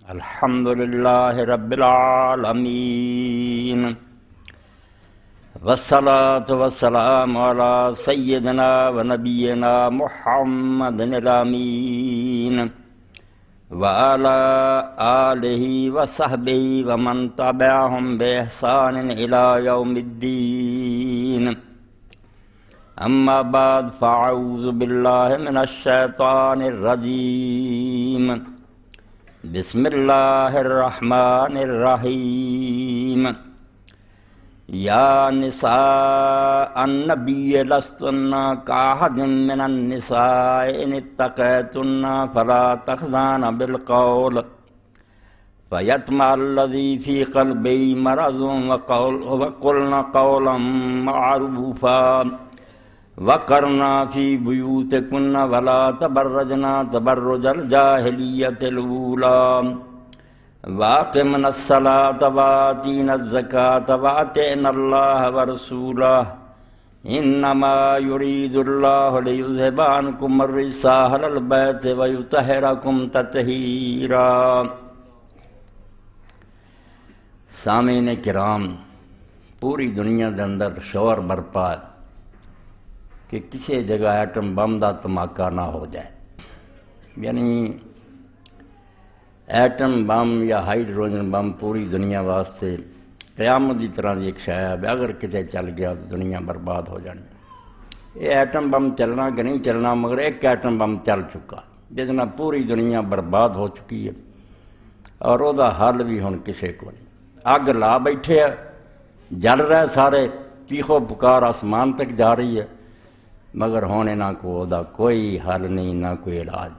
الحمد للہ رب العالمین والصلاة والسلام علی سیدنا و نبینا محمد الامین وعلی آلہ وصحبہ ومن تبعہم بإحسان الی یوم الدین اما بعد فاعوذ باللہ من الشیطان الرجیم بسم اللہ الرحمن الرحیم یا نساء النبی لستن کاحد من النساء ان اتقیتن فلا تخضعن بالقول فیطمع الذی فی قلبہ مرض وقلن قولا معروفا وَقَرْنَا فِي بُيُوتِكُنَّ وَلَا تَبَرَّجْنَا تَبَرُّجَ الْجَاهِلِيَّةِ الْأُولَىٰ وَأَقِمْنَا الصَّلَاةَ وَآتِينَا الزَّكَاةَ وَأَطِعْنَا اللَّهَ وَرَسُولَهُ إِنَّمَا يُرِيدُ اللَّهُ لِيُذْهِبَ عَنكُمُ الرِّجْسَ أَهْلَ الْبَيْتِ وَيُطَهِّرَكُمْ تَطْهِيرًا۔ سامعین کرام، پوری دنیا کے اندر شور برپا ہے کہ کسی جگہ ایٹم بم دا دھماکہ نہ ہو جائے، یعنی ایٹم بم یا ہائیڈروجن بم پوری دنیا واسطے قیامت کی طرح ایک شے ہے، اگر کتے چل گیا تو دنیا برباد ہو جانی۔ یہ ایٹم بم چلنا کہ نہیں چلنا، مگر ایک ایٹم بم چل چکا جس نال پوری دنیا برباد ہو چکی ہے، اور وہ دا حل بھی ہن کسے کو نہیں۔ اگ لا بیٹھے ہے، جل رہے سارے، چیخو پکار آسمان تک جا رہی ہے، مگر ہونے نہ کو دا کوئی حل نہیں، نہ کوئی علاج۔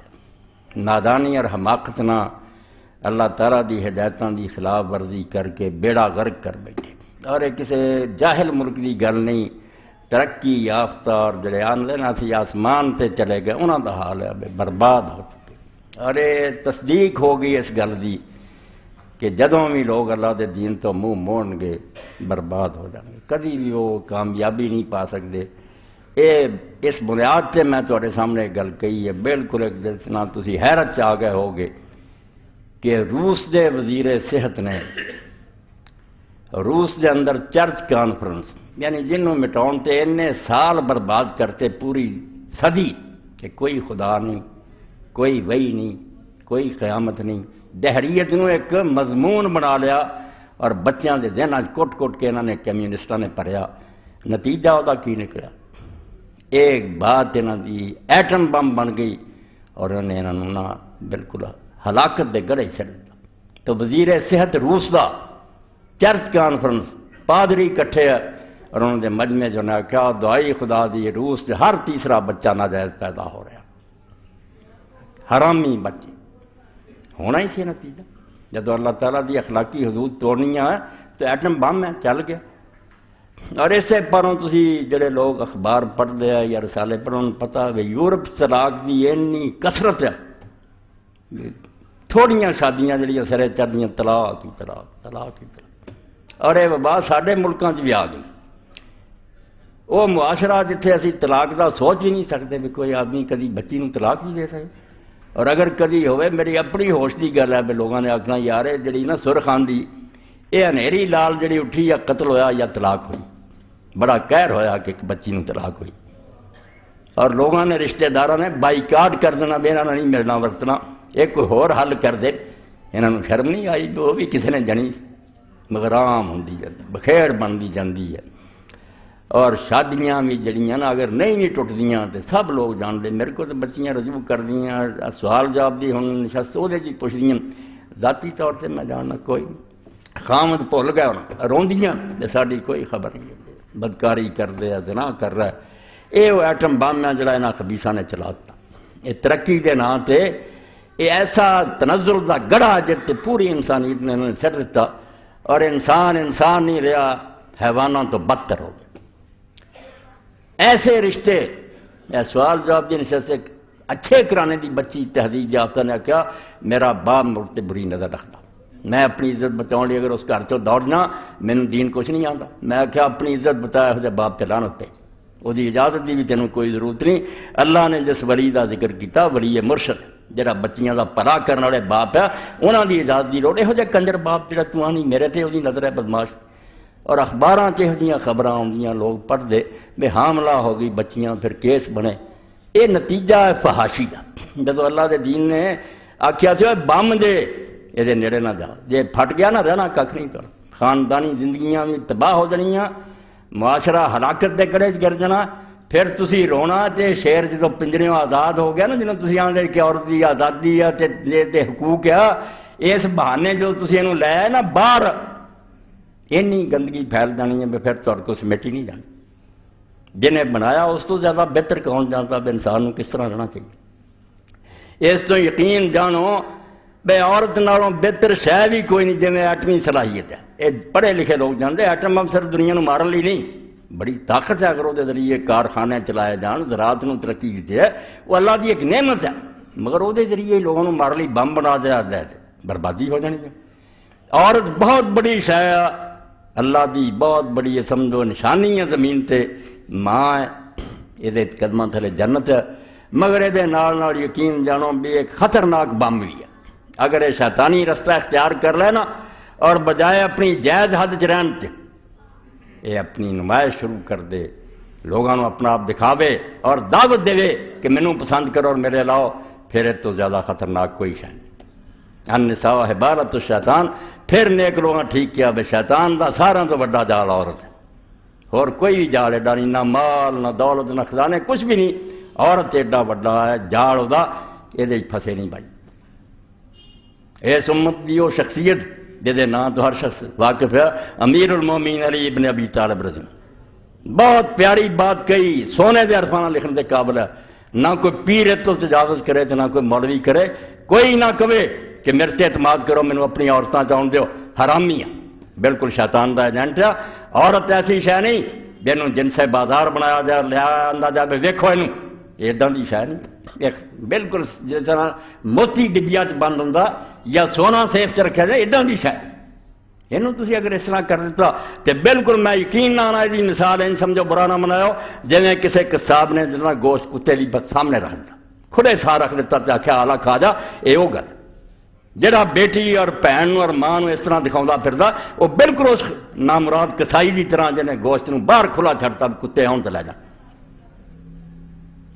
نادانی اور حماقت نہ اللہ تعالیٰ دی ہدایتاں دی خلاف ورزی کر کے بیڑا غرق کر بیٹھے، اور یہ کسی جاہل ملک دی گل نہیں۔ ترقی یافتہ اور جڑے آندے نہ سی آسمان تے چلے گئے، انہاں دا حال ہے برباد ہو چکے، اور یہ تصدیق ہو گئی اس گل دی کہ جدوں بھی لوگ اللہ دے دین تو منہ موڑن گے برباد ہو جائیں گے، کبھی بھی وہ کامیابی نہیں پا سکتے۔ اس بنیاد سے میں تھوڑے سامنے گل کہی ہے، بالکل ایک دل سے نہ تسی حیرت چ آ گئے ہوگے کہ روس دے وزیر صحت نے روس دے اندر چرچ کانفرنس، یعنی جنہوں مٹاؤن تے اننے سال برباد کرتے پوری صدی کہ کوئی خدا نہیں، کوئی وحی نہیں، کوئی قیامت نہیں، دہریت نو ایک مضمون بنا لیا، اور بچیاں دے ذہن کٹ کٹ کے انہوں نے کمیونسٹاں نے پڑھیا۔ نتیجہ وہ کی نکلا؟ ایک بات انہوں دی ایٹم بم بن گئی، اور انہیں انہوں نے بالکل ہلاکت دے گڑے چڑھ دیا۔ تو وزیر صحت روس دا چرچ کانفرنس پادری کٹھے ہے، اور انہوں نے مجمع جو نے کیا دعائی خدا دی روس دے ہر تیسرا بچہ ناجائز پیدا ہو رہا، حرامی بچے ہونا ہی سی نتیجہ۔ جب اللہ تعالیٰ دی اخلاقی حدود توڑنی ہے تو ایٹم بم ہے، چل گیا۔ اور اسے پروں تسی جڑے لوگ اخبار پڑھتے ہیں یا رسالے پڑھن پتہ ہے یورپ طلاق دی اینی کثرت ہے، تھوڑیاں شادیاں جڑیاں سرے چڑھدیاں طلاق ہی طلاق طلاق ہی طلاق، اور یہ وبا ساڈے ملکاں چ بھی آ گئی۔ وہ معاشرہ جتھے اسی طلاق دا سوچ بھی نہیں سکتے بھی کوئی آدمی کدی بچی نوں طلاق بھی دے سکے، اور اگر کدی ہوئے میری اپنی ہوش دی گل ہے بھی لوگوں نے آکھنا یار جڑی نا سرخان دی یہ انہیری لال جڑی اٹھی یا قتل ہویا یا طلاق ہوئی، بڑا قہر ہویا کہ ایک بچی نوں طلاق ہوئی، اور لوگوں نے رشتہ داراں نے بائیکاٹ کر دینا بھی انہاں نہیں ملنا ورتنا، ایک کوئی ہور حل کر دے۔ انہاں نوں شرم نہیں آئی بھی وہ بھی کسی نے جنی، مگر عام ہوندی جاندی، بخیر بنتی جاندی ہے۔ اور شادیاں بھی جڑیاں نا اگر نہیں بھی ٹوٹدیاں تو سب لوگ جانتے، میرے کو تو بچیاں رجوع کر دیاں، سوال جواب دی ہن نشست وہ جی پوچھدیاں، ذاتی طور سے میں جاننا کوئی نہیں، خامد بھول گیا روندیاں ساری کوئی خبر نہیں، بدکاری کر دے زنا کر رہا ہے۔ یہ وہ ایٹم بم ہے جڑا انہاں خبیثاں نے چلا دتا، یہ ترقی دے نام تے یہ ایسا تنزل دا گڑھا جت پوری انسانیت نے انہوں نے سٹ دیتا، اور انسان نہیں رہا، حیوانوں تو بدتر ہو گیا۔ ایسے رشتے سوال جواب دی نشست اچھے کرانے دی بچی تہذیب یافتہ نے کہا میرا باپ مڑتے بری نظر رکھتا، میں اپنی عزت بچاؤ لی اگر اس گھر چوں دوڑنا مینوں دین کچھ نہیں آتا، میں کیا اپنی عزت بچایا ہو جائے باپ تے لعنت پہ، وہ دی اجازت دی بھی تینوں کوئی ضرورت نہیں۔ اللہ نے جس ولی دا ذکر کیتا ولی مرشد، جڑا بچیاں دا پرا کرنے والے باپ ہے انہاں دی اجازت دی لوڑ. یہو جہے کنجر باپ جڑا تو آنی میرے تے وہی نظر ہے بدماش. اور اخباراں چ یہو جیاں خبراں آؤندیاں لوگ پڑھتے بھی حاملہ ہو گئی بچیاں پھر کیس بنے. یہ نتیجہ ہے فحاشی کا. جدو اللہ دے دین نے آکھیا سی بم دے یہ نیڑے نہ جا, جے پھٹ گیا نہ رہنا کھ نہیں. تو خاندانی زندگیاں بھی تباہ ہو جانیاں, معاشرہ ہلاکت دے کڑے گر جانا. پھر تسی رونا تے شیر جدو پنجریوں آزاد ہو گیا نا, جنہوں تسی آندے کہ عورت دی آزادی ہے تے حقوق ہے, اس بہانے جو تسی انہوں لے آئے نا باہر اینی گندگی پھیل جانی ہے پھر تو کو سمیٹی نہیں جانی. جنہیں بنایا اس تو زیادہ بہتر کون جانتا بے انسان کو کس طرح رہنا چاہیے. اس تو یقین جانو بے عورت نالوں بہتر شے بھی کوئی نہیں. جی میں ایٹمی صلاحیت ہے, یہ پڑھے لکھے لوگ جانتے ایٹم بم صرف دنیا مارن لی نہیں, بڑی طاقت ہے. اگر وہ ذریعے کارخانے چلائے جان, زراعت نو ترقی کی ہے, وہ اللہ کی ایک نعمت ہے. مگر وہ ذریعے لوگوں مارن لی بم بنا دیا بربادی ہو جانی ہے. عورت بہت بڑی شے ہے, اللہ دی بہت بڑی سمجھو نشانی ہے زمین تے. ماں ہے, یہ قدمہ تھلے جنت ہے. مگر یہ نال یقین جانو بھی ایک خطرناک بم بھی ہے. اگر یہ شیطانی رستہ اختیار کر لے نا اور بجائے اپنی جائز حد چ رہن چ یہ اپنی نمائش شروع کر دے, لوگوں اپنا آپ دکھاوے اور دعوت دے کہ مینوں پسند کرو اور میرے لاؤ, پھر تو زیادہ خطرناک کوئی شے نہیں. النساء حبالۃ الشیطان. پھر نیک لوگاں ٹھیک کیا بے شیطان دا سارا تو بڑا جال عورت ہے, اور کوئی بھی جال ایڈا نہیں, نہ مال نہ دولت نہ خزانے کچھ بھی نہیں. عورت ایڈا بڑا ہے جال دا, یہ پھسے نہیں بھائی. اس امت دی وہ شخصیت جہدے نام تو ہر شخص واقف ہے, امیر المومنین علی ابن ابی طالب رضی اللہ. بہت پیاری بات کہی, سونے دے عرفانہ لکھنے دے قابل ہے. نہ کوئی پیر تو تجاوز کرے تو نہ کوئی مولوی کرے. کوئی نہ کہے کہ میرے تے اعتماد کرو, مینوں اپنی عورتاں چاہن دیو, حرامی ہے, بالکل شیطان دا ایجنٹ ہے. عورت ایسی شے نہیں جنوں جن سے بازار بنایا جائے لیا آندا جائے ویکھو اینوں, ایڈاں دی شے نہیں. بالکل جس طرح موتی ڈبیا چ بند ہوندا یا سونا سیف چ رکھا جائے, ایڈاں دی شے. اینوں تسی اگر اس طرح کر دیتا تو بالکل میں یقین نہ آنا دی مثال ہے, سمجھو برا نہ مناؤ. جویں کسی قصاب نے جنا گوشت کتے لی سامنے رکھ دتا, کھڑے سا رکھ دیتا تے آکھیا آلا کھا جا, اے او گل جڑا بیٹی اور بھن اور ماں اس طرح دکھاؤں پھردا, وہ بالکل اس نامراد کسائی دی طرح جنہیں گوشت نو باہر کھلا چھڑتا کتے آن تے لے جا.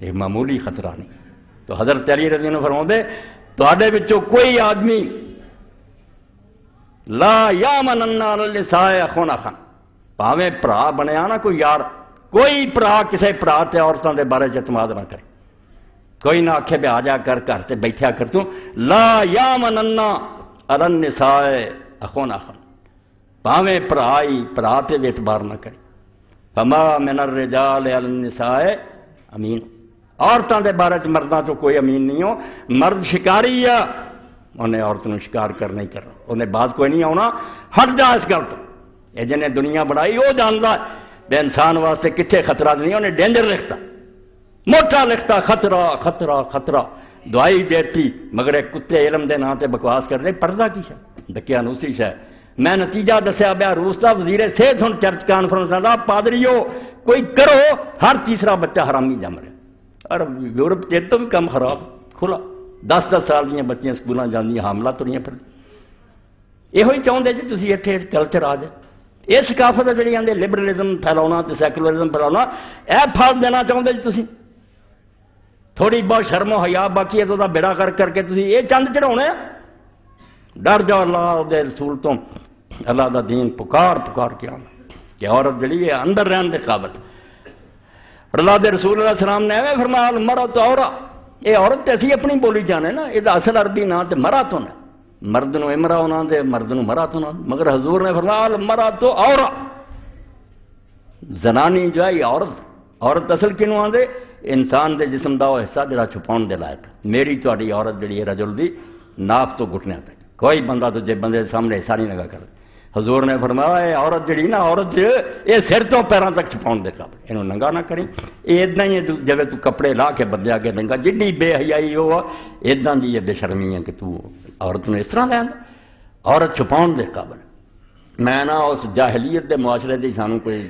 یہ معمولی خطرہ نہیں. تو حضرت علی رضی اللہ عنہ فرماؤندے تواڈے وچوں کوئی آدمی لا یامنن علی النساء اخون اخن, پاویں بھرا بنیا نا کوئی یار, کوئی بھرا کسے بھرا تے عورتاں دے بارے اعتماد نہ کرے. کوئی نہ آکھے بے آ جا کر گھر تے بیٹھیا کر تو, لا یامنن علی النساء اخون اخن, پاویں بھرائی بھرا تے اعتبار نہ کرے. فما من الرجال علی النساء امین, عورتوں دے بارے چ مرداں تو کوئی امین نہیں ہو. مرد شکاری ہے, انہیں عورتوں شکار کرنا ہی کرنا, انہیں بات کوئی نہیں آنا, ہٹ جا اس گل تو. یہ جنہیں دنیا بنائی وہ جانتا بے انسان واسطے کتنے خطرہ نہیں, انہیں ڈینجر لکھتا, موٹا لکھتا خطرہ خطرہ خطرہ, دعائی دیتی. مگر ایک کتے علم دے نام تے بکواس کر دے, پردہ کی شے دکیا نوسی شے. میں نتیجہ دسیا بیا روس دا وزیر صحت ہن چرچ کانفرنس دا, پادریو کوئی کرو, ہر تیسرا بچہ حرامی جم رہا. اور یورپ کے تو بھی کم خراب کھلا, 10-10 سال دیاں بچیاں سکولاں جاندیاں حاملہ تریاں پھر. یہ چاہتے جی تسی اتنے کلچر آ جائے. یہ ثقافت ہے جڑی آندے لبرلزم پھیلاؤنا تے سیکولرزم پھیلاؤنا, اے پھل دینا چاہتے جی تسی تھوڑی بہت شرم و حیا, باقی ہے تو بیڑا کر کے تسی یہ چند چڑھاؤنے. ڈر جاؤ اللہ دے رسول تو, اللہ دا دین پکار کے آنا کہ عورت جڑی ہے اندر رہن دے قابل. اللہ دے رسول اللہ علیہ السلام نے ایویں فرمایا المرأۃ عورہ, یہ عورت اسی اپنی بولی جانے نا, یہ اصل عربی نام تے مرأۃ ہے, مرد نو امرا ہونا دے مرد نو مرأۃ ہونا. مگر حضور نے فرمایا المرأۃ عورہ, زنانی جو ہے یہ عورت. عورت اصل کنوں آندے انسان دے جسم دا وہ حصہ جڑا چھپاؤن دے لائق. میری تہاڈی عورت جڑی ہے رجل دی ناف تو گھٹنے تک, کوئی بندہ تو جے بندے سامنے حصہ نہیں لگا کر. حضور نے فرمایا اے عورت جڑی نا, عورت یہ سر تو پیراں تک چھپاؤن دے قابل, اینوں ننگا نہ کریں. یہ ادنا ہی جویں تو کپڑے لا کے بدلیا کے ننگا, جڈی بے حیائی ہو اداں دی یہ بے شرمی ہے کہ تو عورت نے اس طرح لین. عورت چھپاؤن دے قابل. میں نا اس جاہلیت دے معاشرے دی سانوں کوئی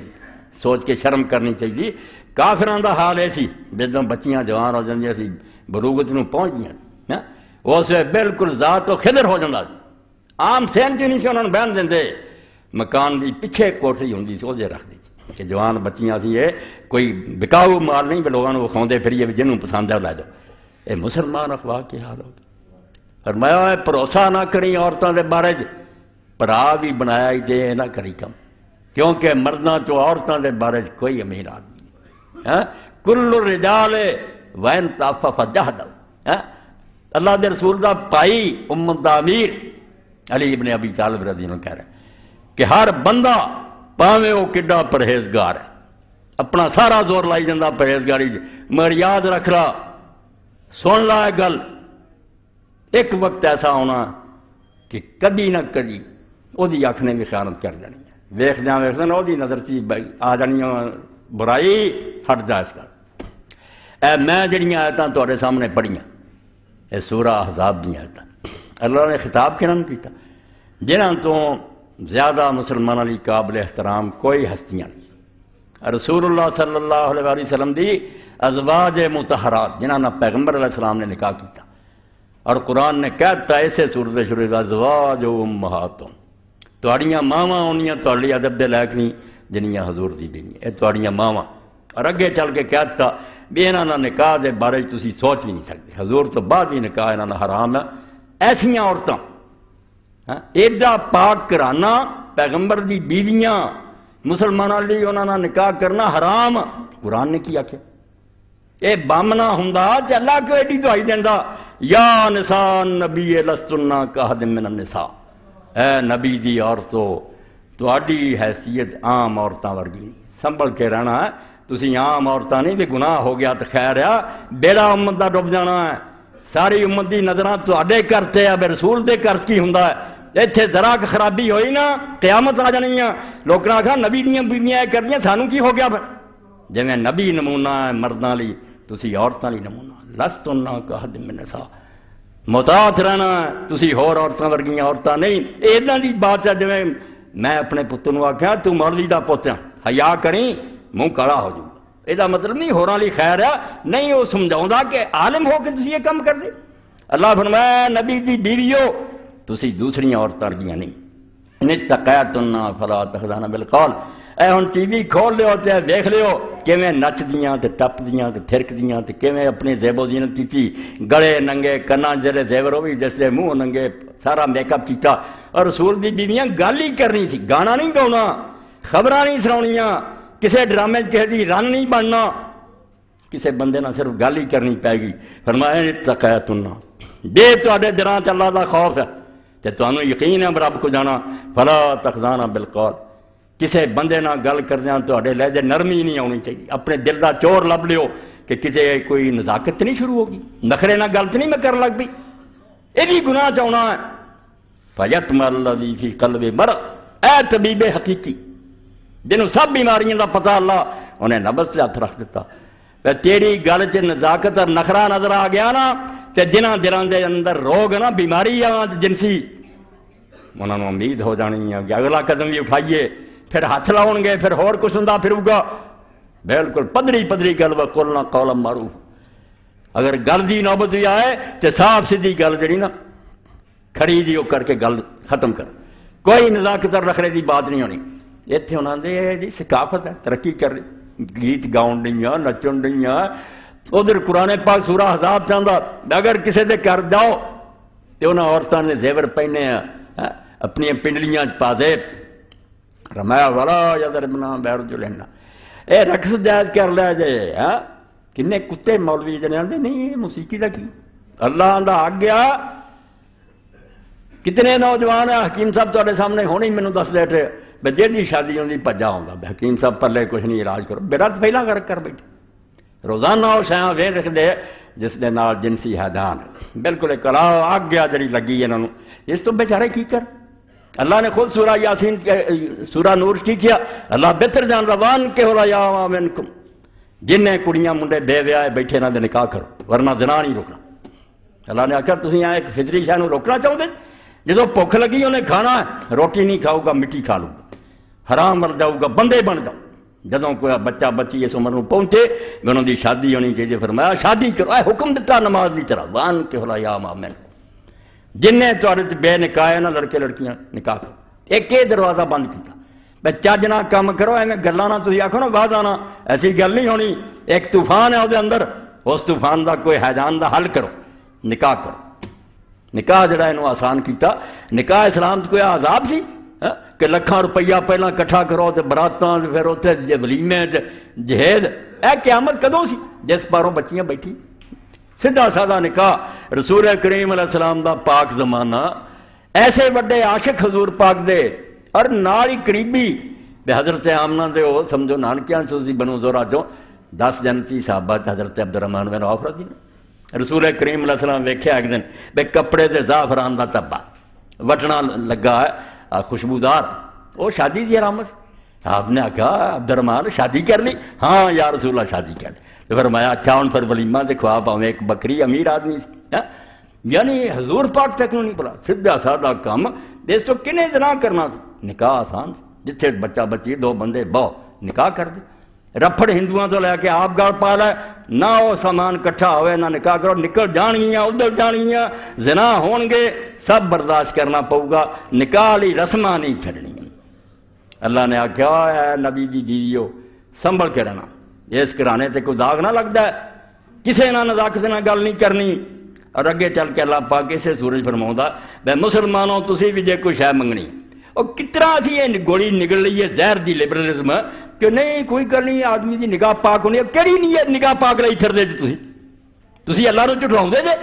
سوچ کے شرم کرنی چاہیے. کافراں دا حال ہے سی, جدوں بچیاں جوان ہو جاندیاں سی, بلوغت نو پہنچ گئیاں, اس وقت بالکل ذات و خضر ہو جاتا سی. عام سین چ نہیں سی انہوں نے بہن دیں. مکان دی پیچھے کوٹری ہوں سی وہ رکھ دی کہ جوان بچیاں سی یہ کوئی بکاؤ مال نہیں لوگوں کو کھاؤندے پھریے بھی جنہوں پسند ہے لے دو. یہ مسلمان اخلاق کی حال ہوگی. فرمایا بھروسہ نہ کری عورتوں کے بارے پرا بھی بنایا ہی دے نہ کری کم کیونکہ مردوں چو عورتوں کے بارے کوئی امیر آدمی نہیں. کل الرجال وین تعفف جہد. اللہ دے رسول دا پائی امت دا امیر علی ابن ابی طالب رضی اللہ عنہ کہہ رہے کہ ہر بندہ پاویں وہ کڈا پرہیزگار ہے اپنا سارا زور لائی جاندہ پرہیزگاری مگر یاد رکھ رہا سن لا گل ایک وقت ایسا ہونا کہ کدی نہ کدی وہ دی اکھ نے بھی خیانت کر جانی ہے. ویخدیاں ویخدیاں وہ دی نظر چی آ جانی برائی ہٹ جا اس کا. میں جڑیاں آیتاں تواڈے سامنے پڑھیاں یہ سورہ احزاب دی آیتاں اللہ نے خطاب کہنا کیتا جنہاں تو زیادہ مسلمانوں لی قابل احترام کوئی ہستیاں نہیں. رسول اللہ صلی اللہ علیہ وسلم دی ازواج مطہرات جنہاں نا پیغمبر علیہ السلام نے نکاح کیتا اور قرآن نے کہتا ایسے سورت شروع ازواج امہاتوں تواڑیاں ماواں ہونیاں تواڑی ادب دے لائق نہیں جنیاں حضور دی دینی اے تواڑیاں ماواں. اور اگے چل کے کہتا بھی انہاں نا نکاح دے بارے تسی سوچ بھی نہیں سکتے حضور تو بعد ہی نکاح انہاں نا حرام ہے. ایسیاں عورتاں ایڈا پاک کرانا پیغمبر دی بیویاں مسلمانوں لی انہاں نا نکاح کرنا حرام. قرآن نے کی آکھیا اے بامنا ہوندا تے اللہ کیوں ایڈی دعائی دیندا یا نساء نبی لستن کاحد من النساء. اے نبی دی عورتوں تہاڈی حیثیت عام عورتاں ورگی نہیں سنبھل کے رہنا ہے. تسی عام عورتاں نہیں بھی گناہ ہو گیا تو خیر ہے بیڑا امت دا ڈب جانا ہے. ساری امت دی نظراں تہاڈے کرتے اب رسول دے کر کی ہوندا ہے. اتنے ذرا خرابی ہوئی نا قیامت آ جانی ہے. لوگ نے آخا نبی دیاں بیویاں کر دیاں سانو کی ہو گیا پھر جی میں نبی نمونہ ہے مرداں لی تسی عورتاں لی نمونہ لستن کاحد من النساء مطاعت رہنا تسی ہور عورتاں ورگیاں عورتاں نہیں. اداں دی بات ہے جی میں اپنے پتر نو آخیا تو مولوی دا پوت ہے حیا کریں منہ کالا ہو جاؤ. یہ مطلب نہیں ہوراں لی خیر ہے نہیں وہ سمجھاؤں کہ عالم ہو کے تسی یہ کم کر دے. اللہ فرمایا نبی دی بیویو تسی دوسری عورتاں ورگیاں نہیں. اتقیتن فلا تخضعن بالقول. اے ہن ٹی وی کھول لیو تے دیکھ لیو کیویں نچ دیاں تے ٹپ دیاں تے تھرک دیاں تے کیویں اپنی زیب و زینت کیتی گلے ننگے کنا جڑے زیور ہوئی جس دے منہ ننگے سارا میک اپ کیتا. اور رسول دی بیویاں گل ہی کرنی سی گانا نہیں گاؤنا خبراں نہیں سناونیاں کسے ڈرامے کہے دی رن نہیں بننا کسے بندے نہ صرف گل ہی کرنی پائے گی. فرمایا اتقیتن بے تواڈے دلاں چ اللہ دا خوف ہے تے تانوں یقین ہے رب کو جانا فلا تخضعن بالقول. کسے بندے نہ گل کردیاں تواڈے لہجے نرمی نہیں آنی چاہیے. اپنے دل دا چور لب لیو کہ کسے کوئی نزاکت نہیں شروع ہوگی نخرے نہ گل نہیں میں کر لگ پئی یہ بھی گناہ چاہنا ہے. فیطمع الذی فی قلبہ مرض. اے طبیب حقیقی جنہوں سب بیماریاں دا پتہ اللہ انہیں نبض سے ہاتھ رکھ دیتا. تیری گل چ نزاکت اور نخرا نظر آ گیا نا تے جنہاں دلاں دے اندر روگ نا بیماری جنسی انہوں نے امید ہو جانی ہے کہ اگلا قدم بھی اٹھائیے پھر ہاتھ لاؤن گے پھر ہور کچھ ہوندا پھر ہوگا. بالکل پدری پدری گل وقلنا قولا معروف. اگر گل دی نوبت بھی آئے تو صاف سیدھی گل جڑی نا کھڑی جی وہ کر کے گل ختم کر. کوئی نزاکت اور نخرے دی بات نہیں ہونی. اتنے انہوں نے جی ثقافت ہے ترقی کر گیت گاؤن ڈیاں نچن ڈیاں ادھر قرآن پاک سورہ احزاب چاہتا اگر کسی دے کر جاؤ تو انہاں عورتوں نے زیور پہنے اپنی پنڈلیاں پازے رمایا والا یضربن بارجلہن. اے رقص جائز کر لیا جائے کنے کتے مولوی جنے آندے نہیں موسیقی دا کی اللہ آندا آ گیا. کتنے نوجوان ہیں حکیم صاحب تواڈے سامنے ہونے مینوں دس دے تے جیڑی شادی ہوندی بھجا ہوندا حکیم صاحب پلے کچھ نہیں علاج کرو بیٹا پہلا کر بیٹھے روزانہ وہ شیاں ویکھ رکھدے جس دے نال جنسی حیدان بالکل ایک آ گیا جڑی لگی انہاں نوں. اس تو بیچارے کی کر. اللہ نے خود سورہ یاسین سورہ نور کی کیا اللہ بہتر جان روان کے ہو رہا منکم جنہیں کڑیاں منڈے بے ویاہ بیٹھے نہ دے نکاح کرو ورنہ زنا نہیں روکنا. اللہ نے آخر تسی ایک فطری شے نوں روکنا چاہتے جدو بھوک لگی انہیں کھانا ہے روٹی نہیں کھاؤ گا مٹی کھا لوں گا حرام مر جاؤ گا بندے بن جاؤ جدوں کوئی بچہ بچی اس عمر میں پہنچے میں انہوں دی شادی ہونی چاہیے، فرمایا شادی کرو، حکم دیتا نماز دی طرح وان کے حلا یا مامن جنہیں تھوڑے بے نکاح ہے نا لڑکے لڑکیاں نکاح کرو، ایک یہ دروازہ بند کیا بھائی چج نہ کام کرو، ایویں گلاں نہ تسی آکھو نا واضح نہ، ایسی گل نہیں ہونی، ایک طوفان ہے وہ اندر، اس طوفان دا کوئی حیدان دا حل کرو، نکاح کرو۔ نکاح جڑا انہوں آسان کیتا، نکاح اسلام کوئی عذاب سی کہ لکھاں روپیہ پہلا کٹھا کرو تے براتاں پھر اتنے ولیمے جہیز، اے قیامت کدوں سی جس پاروں بچیاں بیٹھی، سیدھا سادہ نکاح۔ رسول کریم علیہ السلام دا پاک زمانہ، ایسے بڑے عاشق حضور پاک دے اور نال ہی قریبی بے حضرت آمنہ دے ہو سمجھو نانکیاں سوزی بنو زورا چوں 10 جنتی صحابہ حضرت عبدالرحمن بن عوف رضی اللہ، رسول کریم علیہ السلام ویکھیا ایک دن بے کپڑے دے زعفران دا ٹبا وٹنا لگا ہے خوشبودار، وہ شادی دی علامت۔ آپ نے کہا عبدالرحمن شادی کر لی؟ ہاں یا رسول اللہ شادی کر لی۔ تو فرمایا اچھا ان پر ولیمہ دے خواب ہمیں ایک بکری امیر آدمی سی، یعنی حضور پاک تک نہیں پڑا، سیدھا سادہ کام، دیس تو کنے زنا کرنا تھا، نکاح آسان جتھے بچہ بچی دو بندے بہو نکاح کر دے۔ رفڑ ہندوؤں تو لے کے آپ گال پا لے، نہ وہ سامان کٹھا ہوئے نہ نکاح کرو، نکل جان گیاں ادھر جان گیاں، زنا ہون گے سب برداشت کرنا پؤ گا، نکاح لی رسماں نہیں چھڑنی۔ اللہ نے آکھیا اے نبی دی بیویو سنبھل کے رہنا، اس گھرانے تے کوئی داغ نہ لگتا ہے، کسے نہ نزاکت نہ گل نہیں کرنی۔ اور اگے چل کے اللہ پاک اسے سورج فرماؤندا بے مسلمانوں تسی بھی جے کوئی شے منگنی، اور کتنا اسی یہ گولی نگل رہی ہے زہر دی لبرلزم کہ نہیں کوئی گل نہیں آدمی دی نگاہ پاک ہونی، کیڑی نہیں ہے نگاہ پاک رہی پھر دے جی تسی اللہ نو جھٹلاؤں دے جے۔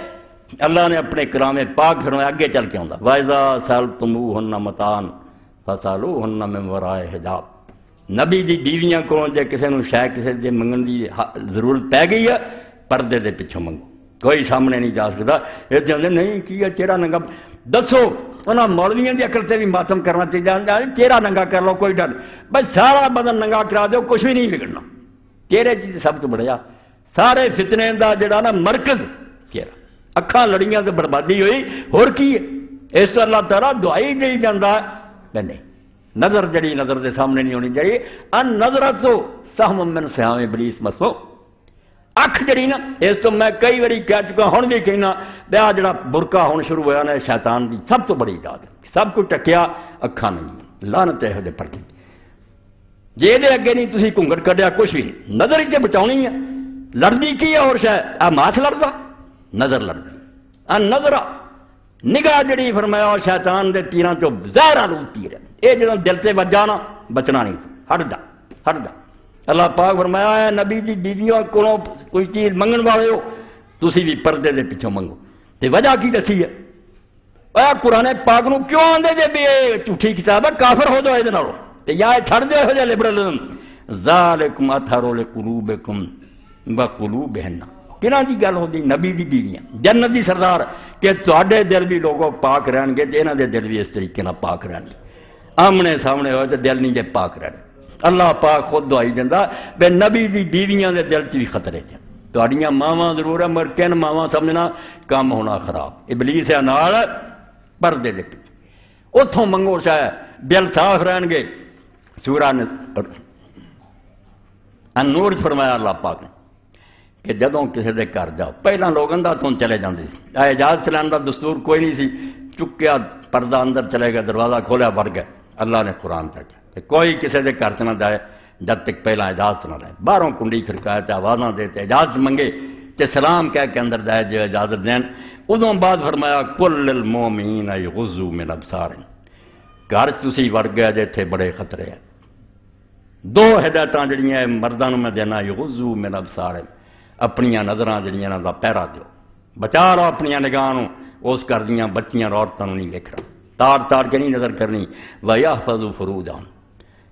اللہ نے اپنے کلام پاک فرمایا اگے چل کے آندا وَإِذَا سَأَلْتُمُوهُنَّ مَتَاعًا فَاسْأَلُوهُنَّ مِنْ وَرَاءِ حِجَابٍ۔ نبی دی بیویاں کو جے کسے نو شے کسے دے منگن دی ضرورت پہ گئی ہے پردے دے پیچھے منگو، کوئی سامنے نہیں جا سکتا۔ یہ جانے نہیں کی ہے چہرہ ننگا، دسو انہاں مولویاں دی عقل تے بھی ماتم کرنا چاہیے، چہرہ ننگا کر لو کوئی ڈر، بس سارا بدن ننگا کرا دو کچھ بھی نہیں بگڑنا، چہرے چیز سب تو بڑھیا، سارے فتنے دا جڑا نا مرکز چہرہ، اکھاں لڑیاں تے بربادی ہوئی، اور کی ہے اس تو اللہ تعالیٰ دعائی دے جاندا ہے نہیں، نظر جڑی نظر دے سامنے نہیں ہونی چاہیے، ان نظرت تو سہم من سہام ابلیس مسو، اکھ جڑی نا اس تو میں کئی باری کہہ چکا ہوں بھی کہنا بیا جڑا برقع ہونا شروع ہوا نا شیطان دی سب تو بڑی ایجاد ہے، سب کو ٹکیا اکھاں نہیں، لعنت ہے دے پر کی جے دے اگے نہیں تسی گھنگٹ کڈیا کچھ بھی نہیں، نظر ہی تے بچاؤنی ہے، لڑدی کی ہے اور شاید آ ماس لڑدا نظر لڑدی، ان نظرہ نگاہ جڑی فرمایا شیطان دے تیراں چوں زہر آلود تیر ہے، اے جڑا دل تے وجا نا بچنا نہیں، ہٹ جا۔ اللہ پاک فرمایا ہے نبی دی بیویوں کو کوئی چیز منگن والے ہو تسی بھی پردے دے پیچھے منگو، تے وجہ کی دسی ہے؟ اے قرآن پاک نو کیوں آندے جے بھی جھوٹھی کتاب ہے کافر ہو جاؤ یہ نالو تے یا چھڑ دے ہو جائے لبرلزم ذالکم اطہر لقلوبکم وقلوبہن، کنہاں دی گل ہوندی؟ نبی دی بیویاں جنت دی سردار کہ تواڈے دل بھی لوگوں پاک رہن گے تے انہاں دے دل بھی اس طریقے نال پاک رہن گے، آمنے سامنے ہوئے تے دل نہیں جے پاک رہن۔ اللہ پاک خود دعائی دیندہ بے نبی دی بیویاں دے دل بھی خطرے تھے، تواڈیاں ماواں ضرور ہے مگر کن ماواں سمجھنا کام ہونا خراب، ابلیس ہے نال پردے دے پیچھے، اتھوں منگو شاید دل صاف رہن گے۔ سورہ النور فرمایا اللہ پاک نے کہ جدوں کسی دے گھر جاؤ پہلا لوگ اندھا تو چلے جاندے سی، اعجاز چلان دا دستور کوئی نہیں سی، چکیا پردہ اندر چلے گا دروازہ کھولیا بڑھ گئے، اللہ نے قرآن چاہیا کہ کوئی کسی دے گھر نہ جائے جب تک پہلا اجازت نہ لے، باہروں کنڈی کھڑکائے تے آوازاں دے تے اجازت منگے تے سلام کہہ کے اندر جائے جو اجازت دین۔ ادوں بعد فرمایا کل للمومنین یغضوا من ابصارہم، گھر تسی وڑ گئے جے تھے بڑے خطرے ہیں، دو ہدایتاں جڑیاں مرداں نوں میں دینا یغضوا من ابصارہم، اپنیاں نظراں جڑیاں انہاں دا پہرا دیو، بچا لو اپنیاں نگاہ نوں، اس گھر دیاں بچیاں عورتاں نوں نہیں ویکھنا، تاڑ کے نہیں نظر کرنی، وَيَحْفَظُوا فُرُوجَهُمْ،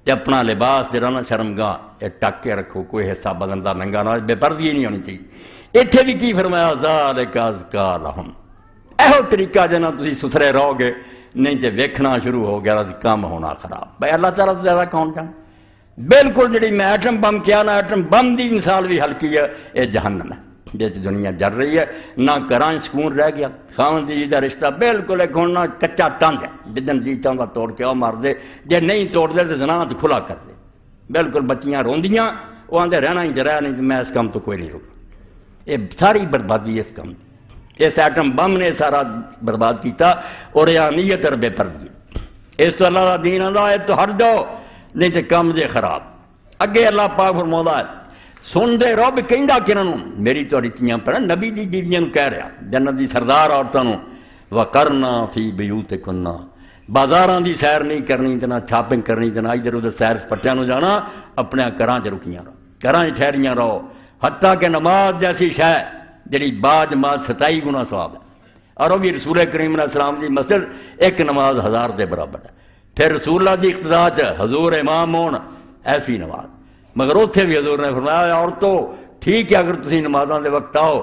تے اپنا لباس جڑا نا شرمگاہ یہ ٹک کے رکھو، کوئی حصہ بدن دا ننگا نہ، بے پردگی نہیں ہونی چاہیے۔ اتھے بھی کی فرمایا ذَلِكَ أَزْكَىٰ لَهُمْ، ایہو طریقہ جنا تسی ستھرے رہو گے، نہیں تے ویکھنا شروع ہو گیا کام ہونا خراب۔ بھائی اللہ تعالیٰ سے زیادہ کون جان؟ بالکل جڑی میں ایٹم بم کیا نا، ایٹم بم دی مثال بھی ہلکی ہے، یہ جہنم ہے جس دنیا جل رہی ہے، نہ گھراں سکون رہ گیا، خاوند دی دا رشتہ بالکل ایک ہونا کچا ٹنگ ہے، جدن جی چاہتا توڑ کے آؤ مار دے، جے نہیں توڑ دے تو زنا تو کھلا کر دے، بالکل بچیاں روندیاں وہ آدھے رہنا ہی رہ نہیں میں اس کام تو کوئی نہیں روکا. یہ ساری بربادی ہے اس کام. اس ایٹم بم نے سارا برباد کیتا اور ریانیت اور بے پردگی. اس تو اللہ کا دین اللہ ہے تو ہٹ جاؤ نہیں تو کام جے خراب. اگے اللہ پاک فرماؤندا ہے سن دے رب کہندا کنوں میری تہاڈی تیاں پر نبی دی بیویاں نوں کہہ رہا جنت دی سردار عورتاں نوں وقرنا فی بیوتکن بازاراں دی سیر نہیں کرنی تے نہ شاپنگ کرنی تے نہ ادھر ادھر سیر سپاٹیاں نوں جانا اپنے گھراں 'چ رکیاں رہو گھراں 'چ ٹھہریاں رہو حتیٰ کہ نماز جیسی شے جڑی با جماعت 27 گنا ثواب ہے اور وہ بھی رسول کریم علیہ السلام دی مسجد ایک نماز 1000 دے برابر ہے. پھر رسول اللہ دی اقتداء چ حضور امام ہون ایسی نماز مگر اتنے بھی حضور نے فرمایا عورتوں ٹھیک ہے اگر تسی نمازاں دے وقت آؤ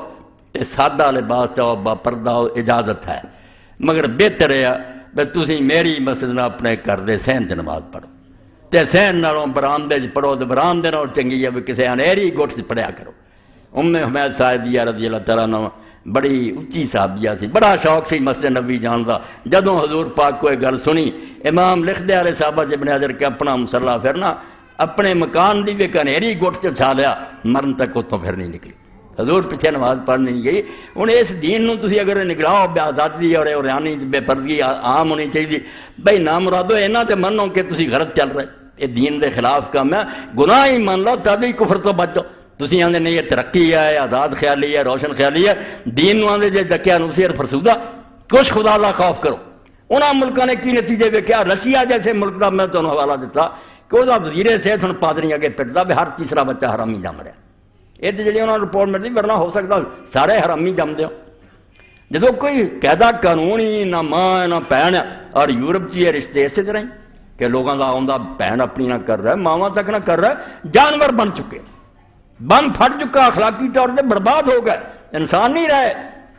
تو سادہ لباس چاہو با پردہ ہو اجازت ہے مگر بہتر ہے کہ تسی میری مسجد نہ اپنے گھر دے سہن چ نماز پڑھو تے سہن نالوں برآمدے چ پڑھو تو برآمدے نال چنگی ہے کسی انہیری گٹھ پڑھیا کرو. حمید صاحبیہ رضی اللہ تعالیٰ عنہ بڑی اچھی صحابیہ سی بڑا شوق سی مسجد نبی جان دا. جدوں حضور پاک کوئی گل سنی امام لکھ دے رہے صحابہ ابن حجر کے اپنا مصلا پھرنا اپنے مکان دی بھی کنہیری گٹھ چ چھا لیا مرن تک اتوں پھر نہیں نکلی. حضور پیچھے نماز پڑھ نہیں گئی. ہوں اس دین نو تسی اگر نگراؤ بے آزادی اور ریانی بے پردگی عام ہونی چاہیے بھائی نہ مرادو اینا تے منو کہ تسی غلط چل رہے یہ دین دے خلاف کام ہے گناہ ہی من لو تبھی کفر تو بچو. تسی آندے نہیں یہ ترقی ہے آزاد خیالی ہے روشن خیالی ہے دین نو آندے جے ڈکیا نوسی اور فرسودہ کچھ خدا اللہ خوف کرو. انہاں ملکوں نے کی نتیجے ویکھیا رشیا جیسے ملک کا میں تمہیں حوالہ دیتا کہ وہ وزیر صحت ہوں پادری اگے پٹتا بھی ہر تیسرا بچہ حرامی جم رہا. یہ تو جی انہوں نے رپورٹ ملتی ورنہ ہو سکتا سارے حرامی جم دو. جدو کوئی قاعدہ قانون ہی نہ ماں نہ بہن اور یورپ چ یہ رشتے اسی طرح ہی کہ لوگوں کا آدھا بہن اپنی نہ کر رہا ہے ماواں تک نہ کر رہا ہے جانور بن چکے بم پھٹ چکا اخلاقی طور سے برباد ہو گئے انسان نہیں رہے.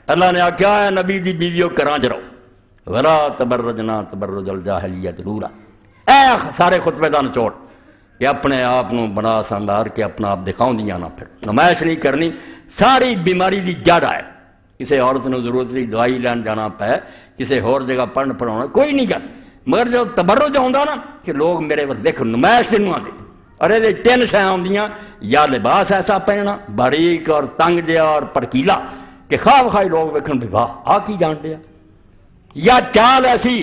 اللہ نے آخیا ہے نبی دی بیویوں کراں چ رہو ولا تبرجنا تبرج الجاہلیت الاولی. اے سارے خطبے دا نچوڑ کہ اپنے آپ بنا سنگار کے اپنا آپ دکھاؤں دیا نہ پھر نمائش نہیں کرنی ساری بیماری دی جڑ ہے. کسی عورت نے ضرورت نہیں دوائی لین جانا پہ کسی ہور جگہ پڑھن پڑھاؤنا کوئی نہیں گل مگر جو تبرج آتا نا کہ لوگ میرے ور دیکھ نمائش نہیں آتے اور یہ تین شے آدیاں یا لباس ایسا پہننا باریک اور تنگ جہا اور پڑکیلا کہ خواہ بخوائی لوگ ویکھن بھی واہ آ کی جان دیا یا چال ایسی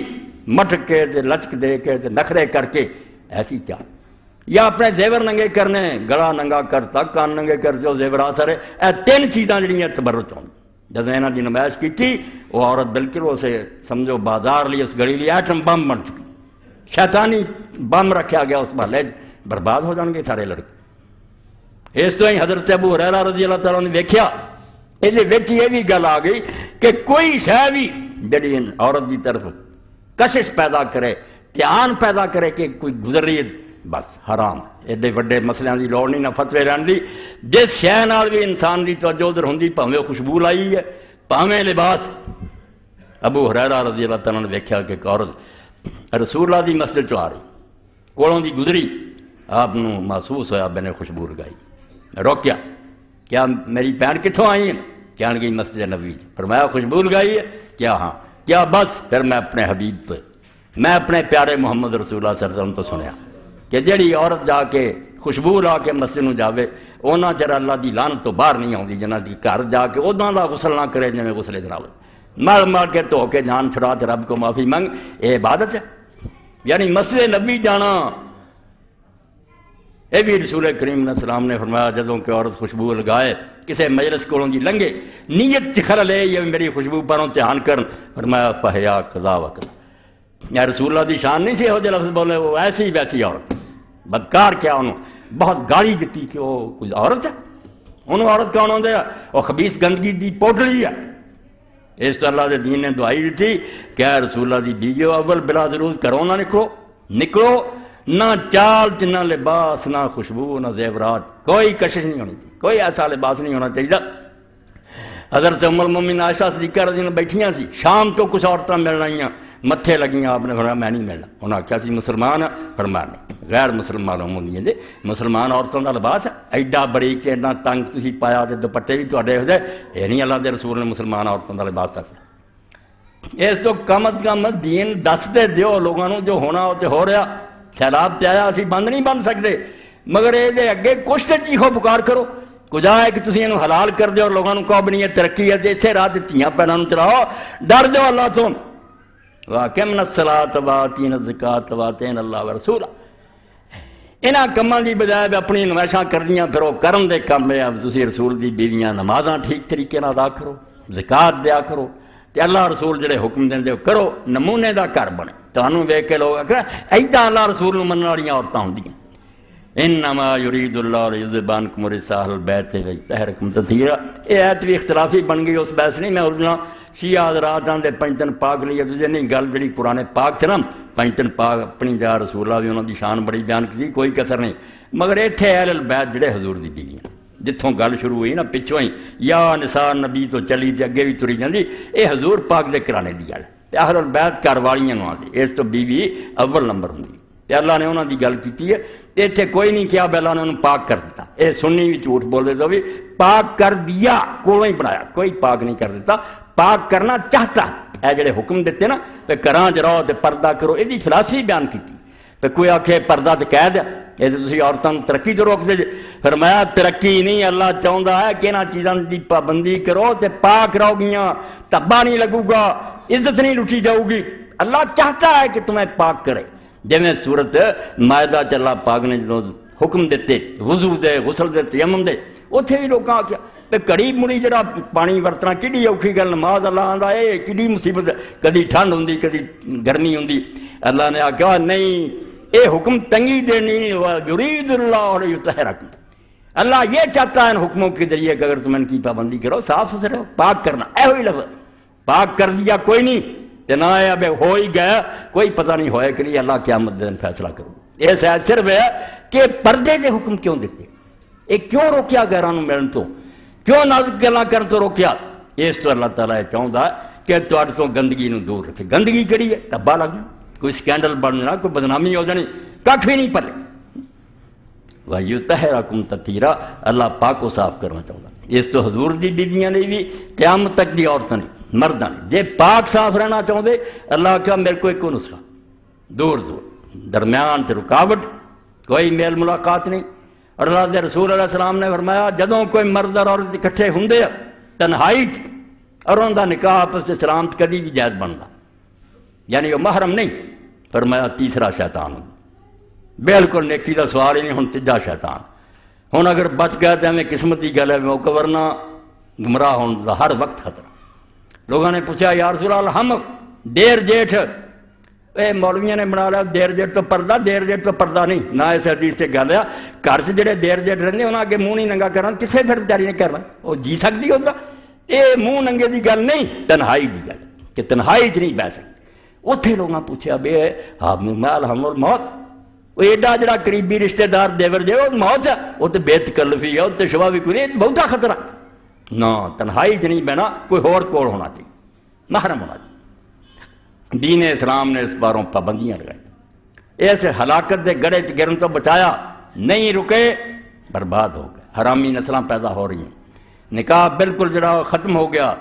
مٹک کے لچک دے کے نخرے کر کے ایسی چال یا اپنے زیور ننگے کرنے گلا ننگا کرتا کان ننگے کر جو زیورات سارے اے تین چیزاں جڑیاں تبرج آؤں. جب انہوں نے نمائش کی تھی وہ عورت بالکل اسے سمجھو بازار لی اس گڑی لی ایٹم بم بن چکی شیطانی بم رکھا گیا اس محلے برباد ہو جان گے سارے لڑکے. اس تو ہی حضرت ابو ہریرہ رضی اللہ تعالیٰ نے دیکھا یہ بھی گل آ گئی کہ کوئی شے بھی جڑی عورت کی طرف کشش پیدا کرے دھیان پیدا کرے کہ کوئی گزر رہی ہے بس حرام. ایڈے وڈے مسئلے کی لوڑ نہیں نہ فتوے رہن دی جس شے نال بھی انسان کی توجہ ادھر ہوندی بھاویں خوشبو لائی ہے بھاویں لباس. ابو ہریرہ رضی اللہ تعالیٰ نے دیکھا کہ ایک عورت رسول اللہ دی مسجد چ آ رہی کولوں دی گزری آپ محسوس ہوا میں نے خوشبو لگائی روکیا کیا میری بہن کتوں آئی ہیں کہنے گئی مسجد نبی فرمایا خوشبو لگائی ہے کیا ہاں کیا بس پھر میں اپنے حبیب تو میں اپنے پیارے محمد رسول اللہ صلی اللہ علیہ وسلم تو سنیا کہ جڑی عورت جا کے خوشبو لا کے مسجد نو جاوے اونا چر اللہ دی لعنت تو باہر نہیں آتی جنہ دی گھر جا کے اداں دا غسل نہ کرے جویں غسل جناب مل مل کے دھو کے جان چھڑا تے رب کو معافی منگ یہ عبادت ہے. یعنی مسجد نبی جانا یہ بھی رسول کریم علیہ السلام نے فرمایا جدوں کہ عورت خوشبو لگائے کسی مجلس کولوں دی لنگے نیت چ خلل ہے یہ میری خوشبو پروں دھیان کرن فرمایا فحیا قضا وقت. یا رسول اللہ دی شان نہیں سی ہو جو لفظ بولے وہ ایسی ویسی عورت بدکار کیا انہوں بہت گالی دیتی کہ وہ کوئی عورت ہے انہوں عورت کون ہوندے ہے وہ خبیث گندگی دی پوٹلی ہے. اس تو اللہ دے دین نے دعائی دیتی کہ اے رسول اللہ دی بیویو اول بلا ضرورت کرو نہ نکلو نہ چال چ نہ لباس نہ خوشبو نہ زیورات کوئی کشش نہیں ہونی چاہیے کوئی ایسا لباس نہیں ہونا چاہیے. حضرت ام المومنین عائشہ صدیقہ رضی اللہ عنہا بیٹھیاں سی شام تو کچھ عورتیں مل رہی متھے لگیاں آپ نے فرمایا میں نہیں ملنا انہوں نے آخیا سی مسلمان ہے فرمایا نہیں غیر مسلمانوں ہوں مسلمان عورتوں کا لباس ہے ایڈا بریک ایڈا تنگ تھی پایا تو دوپٹے بھی تے ہو جائے یہ نہیں اللہ کے رسول نے مسلمان عورتوں کا لباس دسیا. اس تو کم از کم دین دستے دیو لوگوں جو ہونا وہ تو ہو رہا سیلاب پہ آیا اسی بند نہیں بن سکتے مگر یہ اگے کچھ تو چیخو پکار کرو، کجا ہے کہ تسی انہوں حلال کر دے اور لوگوں کو بنی ہے ترقی ہے، اسے راہ دتیاں پہنوں چلاؤ، ڈر دو اللہ تو وَأَقِمْنَا الصَّلَاةَ وَآتِينَا الزَّكَاةَ وَأَطِيعْنَا اللَّهَ وَرَسُولَهُ۔ انہاں کماں دی بجائے اپنی نمائشاں کرنیاں پھر وہ کرن دے کم ہے، تسی رسول دی بیویاں نمازاں ٹھیک طریقے نال ادا کرو، زکات دیا کرو، تے اللہ رسول جڑے حکم دیندے کرو، نمونے دا گھر بنے، تانوں ویکھ کے لوگ آکھن ایڈاں اللہ رسول نوں منن والیاں عورتاں ہوندیاں۔ انما یرید اللہ لیذھب عنکم الرجس اہل البیت ویطہرکم تطہیرا۔ یہ ایت بھی اختلافی بن گئی، اس بحث نہیں میں اردنا شیعہ حضرات دے پنج دن پاک لیے دوسرے نہیں گل جڑی قرآن پاک چ نا پنج دن پاک اپنی جگہ رسول اللہ بھی انہوں دی شان بڑی بیان کی، کوئی کسر نہیں، مگر ایتھے اہل البیت جڑے حضور دی بیویاں جتھوں گل شروع ہوئی نا پچھوں ہی یا نساء نبی تو چلی تے اگے بھی تری جاندی، اے حضور پاک دے کرانے دی گل تے اہل البیت گھر والیاں نوں آندی، اس تو بیوی اول نمبر ہوندی تے اللہ نے انہوں دی گل کیتی ہے تے ایتھے کوئی نہیں کیا بے اللہ نے انہوں پاک کر دیتا، اے سنی بھی جھوٹ بول دے تو بھی پاک کر دیا، کولوں ہی بنایا، کوئی پاک نہیں کر دیتا، پاک کرنا چاہتا اے جڑے حکم دیتے نا تے کراں جراؤ تے پردہ کرو، یہ فلاسفی بیان کیتی تے کوئی آکھے پردہ تے قید ہے، یہ تو تسی عورتاں ترقی تو روک دے، فرمایا ترقی نہیں، اللہ چاہتا ہے کہ انہاں چیزاں دی پابندی کرو تے پاک رہو گیاں، ٹبا نہیں لگو گا، عزت نہیں لٹی جاؤ گی، اللہ چاہتا ہے کہ تمہیں پاک کرے۔ جویں صورت مائدہ چ اللہ پاک نے جدوں حکم دیتے وضو دے غسل دے تیمم دے، اوتھے بھی لوکاں آکھیا تے کڑی مڑی جڑا پانی ورتنا کڈی اوکھی گل، نماز اللہ آندا اے کڈی مصیبت، کدی ٹھنڈ ہوندی کدی گرمی ہوندی، اللہ نے آکھیا نہیں اے حکم تنگی دینی، یرید اللہ لیطہرکم، اللہ یہ چاہتا ہے ان حکموں کے ذریعے کہ اگر تم ان کی پابندی کرو صاف ستھرے ہو، پاک کرنا، اے ہوئی لفظ پاک کر دیا کوئی نہیں تے نہ ہے اب ہو ہی گیا، کوئی پتہ نہیں ہوئے کہ نہیں، اللہ قیامت دن فیصلہ کرو۔ یہ شاید صرف ہے کہ پردے کے حکم کیوں دیتے، یہ کیوں روکیا غیراں نوں ملن تو، کیوں نازک گلاں کرن تو روکیا، اس تو اللہ تعالیٰ یہ چاہتا ہے کہ تواڈے تو گندگی نوں دور رکھے۔ گندگی کہڑی ہے؟ ڈبا لگنا، کوئی سکینڈل بننا، کوئی بدنامی ہو جانی، کھ بھی نہیں پلے۔ وَيُطَہِّرَکُمْ تَطْہِیرًا، اللہ پاک کو صاف کرنا چاہتا ہے۔ اس تو حضور دی بیویاں نے بھی قیامت تک دی عورتوں نے مرداں نے جے پاک صاف رہنا چاہتے، اللہ کہا میرے کو ایک نسخہ، دور دور درمیان تے رکاوٹ، کوئی میل ملاقات نہیں، اور اللہ دے رسول علیہ السلام نے فرمایا جدوں کوئی مرد اور عورت اکٹھے ہوندے تنہائی اور ان دا نکاح آپس سے سلامت کدی بھی جائز بندا، یعنی وہ محرم نہیں، فرمایا تیسرا شیطان ہوں، بالکل نیکی دا سوال ہی نہیں، ہن تیجا شیطان، ہن اگر بچ گیا تو ہمیں قسمت کی گل ہے، موقع ورنہ گمراہ ہونے کا ہر وقت خطرہ۔ لوگوں نے پوچھا یا رسول اللہ ہم دیر جیٹھ، اے مولویاں نے بنا لیا دیر جیٹھ تو پردہ، دیر جیٹھ تو پردہ نہیں، نہ اس حدیث سے گل ہے، گھر سے جڑے دیر جیٹھ رہندے انہاں اگے منہ نہیں ننگا کرنا، کسے پھر بیچاری نے کرنا، وہ جی سکتی ہوتا، اے منہ ننگے دی گل نہیں، تنہائی دی گل کہ تنہائی چ نہیں بہ سکتی۔ اتنے لوگوں نے پوچھا بے مال ہم موت، وہ ایڈا جڑا قریبی رشتہ دار دیور جے وہ موت ہے، وہ تو بے تکلفی ہے، وہ تو شبہ بھی کوئی نہیں، بہتا خطرہ نہ، تنہائی چ نہیں بہنا، کوئی اور کول ہونا چاہیے، محرم ہونا چاہیے۔ دین اسلام نے اس باروں پابندیاں لگائی، ایسے ہلاکت دے گڑے چ گرن تو بچایا، نہیں رکے برباد ہو گئے، حرامی نسلاں پیدا ہو رہی ہیں، نکاح بالکل جڑا ختم ہو گیا،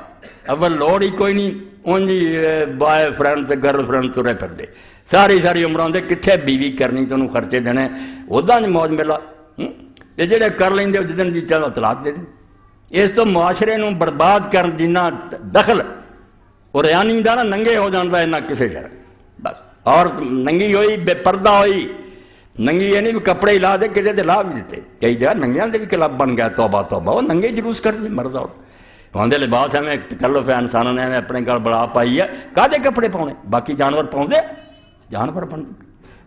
اول لوڑ ہی کوئی نہیں، اونجی بوائے فرینڈ تے گرل فرینڈ ترے پھر دے، ساری عمروں دے کتھے بیوی کرنی تو انہوں خرچے دینے، ادا نہیں موج ملا، تے جڑے کر لیں دے جدن جی چلو طلاق دے دیں۔ اس تو معاشرے نوں برباد کرن جنہ دخل اور ریانی دا نا ننگے ہو جاندا ہے نہ کسے شہر، بس اور ننگی ہوئی بے پردہ ہوئی، ننگی یہ نہیں کپڑے لا دے کسی دے لا بھی دیتے، کئی جگہ ننگیاں دے بھی کلب بن گیا، توبہ توبہ، وہ ننگے جلوس کر دے مرد اور ہوندے لباس ہمیں تکلف ہے، انسانوں نے ہمیں اپنے گھر بڑا پائی ہے، کادے کپڑے پاؤنے، باقی جانور پاؤندے جانور بن دے،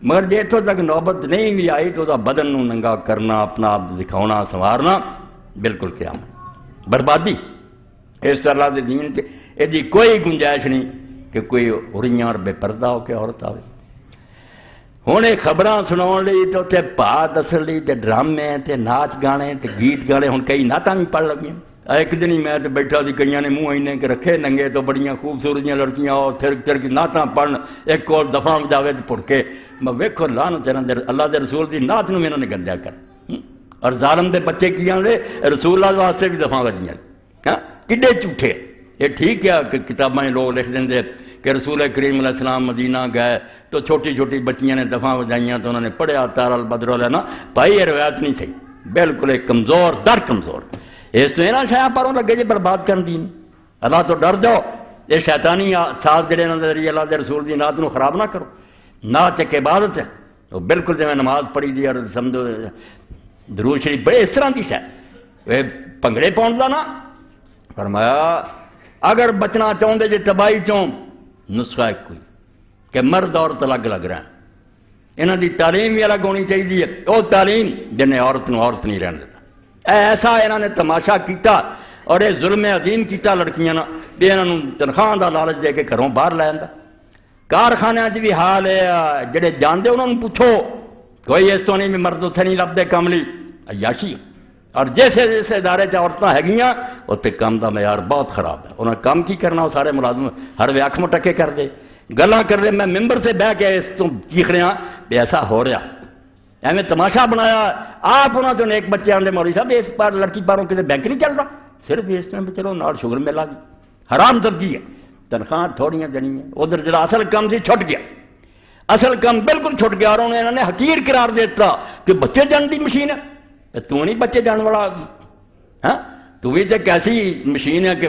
مگر جے اتوں تک نوبت نہیں بھی آئی تو دا بدن نوں ننگا کرنا، اپنا دکھاؤنا سنوارنا بالکل قیامت بربادی۔ اس طرح دے دین تے یہ کوئی گنجائش نہیں کہ کوئی اڑیاں اور بے پردہ ہو کے عورت آئے۔ ہوں یہ خبراں سناؤ لی تو اتنے پا دسن لی تے ڈرامے تے ناچ گانے تے گیت گانے، ہوں کئی نعتاں بھی پڑھ لگی، ایک دن ہی میں بیٹھا سی، کئی نے منہ اینے کے رکھے ننگے تو بڑیاں خوبصورت لڑکیاں اور تھر کے نعتاں پڑھن، ایک کو دفعہ جاوے تو پڑکے، میں ویکھو لعنت اللہ دے رسول دی نعت نوں انہوں نے گندیا کر، اور ظالم دے بچے کی آندے رسول اللہ واسطے بھی دفعہ وجیاں، کڈے جھوٹے۔ یہ ٹھیک ہے کہ کتاباں لوگ لکھ دیں کہ رسول کریم علیہ السلام مدینہ گئے تو چھوٹی چھوٹی بچیاں نے دفعہ بجائیاں تو انہوں نے پڑھیا تار البدر لینا بھائی یہ روایت نہیں صحیح، بالکل ایک کمزور در کمزور اس تو یہاں شاید پروں لگے جی برباد کرن دین اللہ تو ڈر جاؤ، یہ شیطانی ساز جڑے انہوں نے اللہ دے رسول دی نات نو خراب نہ کرو، نات ایک عبادت ہے وہ بالکل جو نماز پڑھی دی اور سمجھو درود شریف بڑے اس طرح کی شاید وہ پنگڑے پاؤن دا نا فرمایا اگر بچنا چاہتے جی تباہی چوں نسخہ ایک کوئی کہ مرد عورت الگ لگ رہا ہے، انہوں دی تعلیم بھی الگ ہونی چاہیے، وہ تعلیم جنہیں عورت نہیں رہن دیتا، ایسا انہوں نے تماشا کیتا اور یہ ظلم عظیم کیتا لڑکیاں نا بھی انہوں تنخواہ دا لالچ دے کے گھروں باہر لے آندا۔ کارخانے بھی حال ہے جڑے جاندے انہوں نے پوچھو کوئی اس تو نہیں بھی مرد اتنے نہیں لبدے کم لی عیاشی، اور جیسے ادارے عورتیں ہے اس پہ کام دا معیار بہت خراب ہے، انہوں نے کام کی کرنا وہ سارے ملازم ہر وے اکھ مٹکے کر دے گلاں کر دے، میں ممبر سے بہ کے اس تو چیخ رہا بھی ایسا ہو رہا ایویں تماشا بنایا آپ انہوں نے ایک بچے آدھے مولوی صاحب اس پر لڑکی پاروں کسی بینک نہیں چل رہا صرف اس طرح چلو نال شوگر ملا گئی حرام درجی ہے، تنخواہ تھوڑیاں دینی ہیں، ادھر جڑا اصل کام سی چھٹ گیا، اصل کام بالکل چھٹ گیا اور انہوں نے حقیر قرار دیتا کہ بچے جان دی مشین ہے، تو نہیں بچے جان والا ہاں تو بھی تو کیسی مشین ہے کہ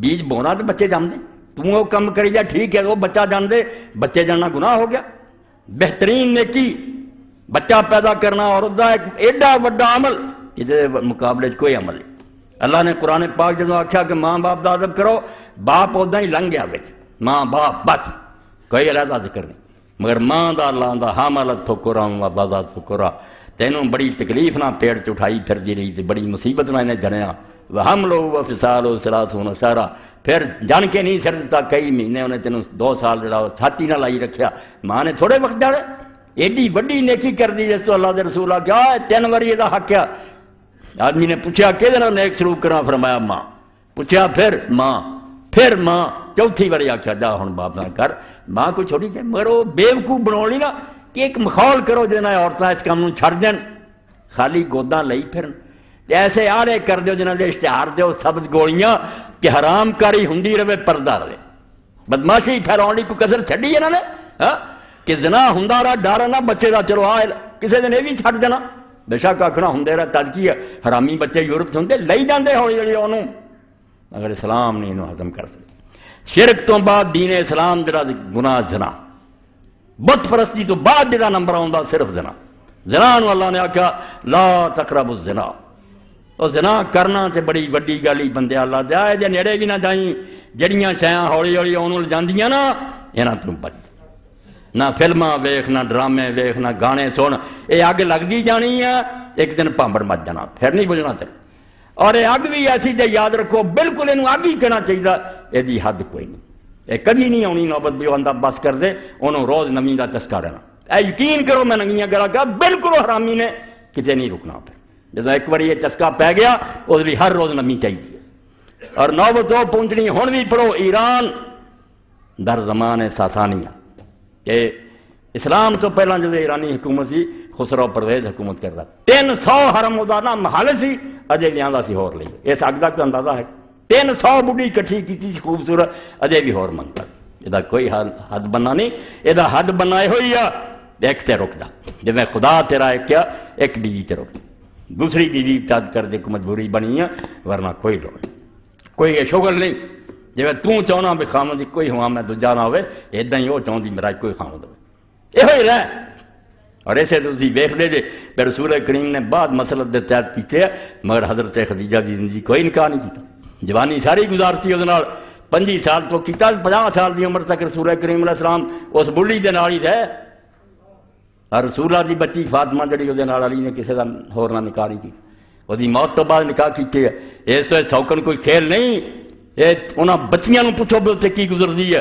بیج بونا تو بچے جان دے، تو وہ کام کری جا ٹھیک ہے وہ بچہ جان دے، بچے جاننا گناہ ہو گیا۔ بہترین نیکی بچہ پیدا کرنا عورت دا ایک ایڈا وڈا عمل جسے مقابلے کوئی عمل نہیں۔ اللہ نے قرآن پاک جدوں آکھیا کہ ماں باپ دا ادب کرو، باپ ادا ہی لنگ گیا بچ ماں باپ بس کوئی علیحدہ ذکر نہیں، مگر ماں دا اللہ دا حاملت فکرا و وضعت فکرا تینوں بڑی تکلیف نہ پیڑ چٹھائی پھر دی رہی تھی، بڑی مصیبت نہ انہیں جنیا وحملو وفصالو ثلاثون شہرا، پھر جان کے نہیں سر دیتا کئی مہینے انہیں تینوں 2 سال جڑا چھاتی نہ لائی رکھیا، ماں نے تھوڑے وقت جاڑے ایڈی بڑی نیکی کر دی جس تو اللہ دے رسول کیا 3 واری دا حق کیا۔ آدمی نے پوچھا کہ دن نیک سلوک کرنا، فرمایا ماں، پوچھا پھر ماں، پھر ماں، چوتھی باری آخیا جا ہوں باپ نہ کر، ماں کو چھوڑی جائے، مگر وہ بیوقوف بنا لی نا کہ ایک ماحول کرو جنہیں عورتیں اس کام چھڑ دین خالی گوداں لئی پھرن، ایسے آڑے کر دیو جنہیں اشتہار دیو سبز گولیاں کہ حرام کاری ہندی رہے پردہ رہے، بدماشی پھیلاؤن لی کوئی کسر چھڑی انہوں نے کہ زنا ہندا رہا ڈر نہ بچے دا چلو آئے کسی دن یہ بھی چھڑ دینا، بے شک آخنا ہندے رہا تجکی ہے حرامی بچے یورپ ہوں لئی جاندے ہوئی جڑی انہوں، مگر اسلام نہیں انہوں ہضم کر سکتے۔ شرک تو بعد دین اسلام جڑا گناہ زنا، بت پرستی تو بعد جڑا نمبر آندا صرف زنا، زنا نو اللہ نے آکھا لا تقربوا الزنا، اور زنا کرنا تے بڑی وڈی گل ہی بندے اللہ دے آئے جے نیڑے بھی نہ جائیں، جڑیاں شیاں ہولی ہولی انہوں جاندیاں نا انہاں تو بچ، نہ فلماں ویکھ نہ ڈرامے ویکھ نہ گانے سن، یہ اگ لگتی جانی ہے ایک دن پانبڑ مچ جانا پھر نہیں بجنا تیرے، اور یہ اگ بھی ایسی جے یاد رکھو بالکل یہ اگ ہی کہنا چاہیے، یہ حد کوئی نہیں، یہ کبھی نہیں آنی نوبت بھی بندہ بس کر دے انہوں روز نمی کا چسکا رہنا، اے یقین کرو میں ننگیاں گلا کہا بالکل حرامی نے کتے نہیں رکنا پھر، جب ایک بار یہ چسکا پی گیا اس لیے ہر روز نمی چاہیے، اور نوبت وہ پہنچنی ہوں بھی پڑھو ایران در زمان ساسانیہ کہ اسلام تو پہلا جب ایرانی حکومت سی خسرو پرویز حکومت کرتا 300 حرم ادانا محل سی اجے بھی آندا سی ہور لئی، اس اگ دا کوئی اندازہ ہے 300 بڑھی کٹھی کی خوبصورت اجے بھی ہور منگتا، یہ کوئی حد بننا نہیں، یہ حد بنائے ہوئی ہے ایک تے رکدا، جب میں خدا تیرا ایک کیا ایک بیوی تے رکدا، دوسری بیوی تد کر دے کو مجبوری بنی ہے ورنہ کوئی لوڑ کوئی یہ شغل نہیں، جب تو چاہنا بھی خامد کوئی ہوا میں دوجا نہ ہوئے ایدہ ہی وہ چاہتی میرا کوئی خامد ہوئے یہ ہوئی رہ، اور ایسے تو اسی ویکھ لے جے پہ رسول کریم نے بعد مسلط دے تحت کیتے مگر حضرت خدیجہ دی زندگی کوئی نکاح نہیں کیتا، جوانی ساری گزارتی اس نال 25 سال تو کیتا، 50 سال دی عمر تک رسول کریم علیہ السلام اس بڑھی دے نال ہی رہے، اور رسول اللہ دی بچی فاطمہ جڑی اس نال علی نے کسی دا ہور نہ نکاح نہیں کی، وہ دی موت تو بعد نکاح کیتے ہے، اس سے سوکن کوئی کھیل نہیں، انہاں بچیاں نو پوچھو بھی اتنے کی گزرتی ہے،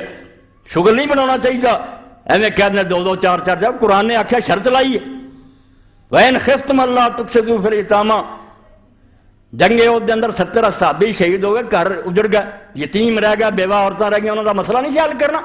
شغل نہیں بنانا چاہیے، ایویں کہہ دیں 2 4 4 قرآن نے آخیا شرط لائی ہے وَإِنْ خِفْتُمْ أَلَّا تُقْسِطُوا فِي الْيَتَامَىٰ، جنگ احد دے اندر 70 صحابی شہید ہو گئے، گھر اجڑ گئے، یتیم رہ گیا، بیوہ عورتیں رہ گئی، انہوں کا مسئلہ نہیں حل کرنا،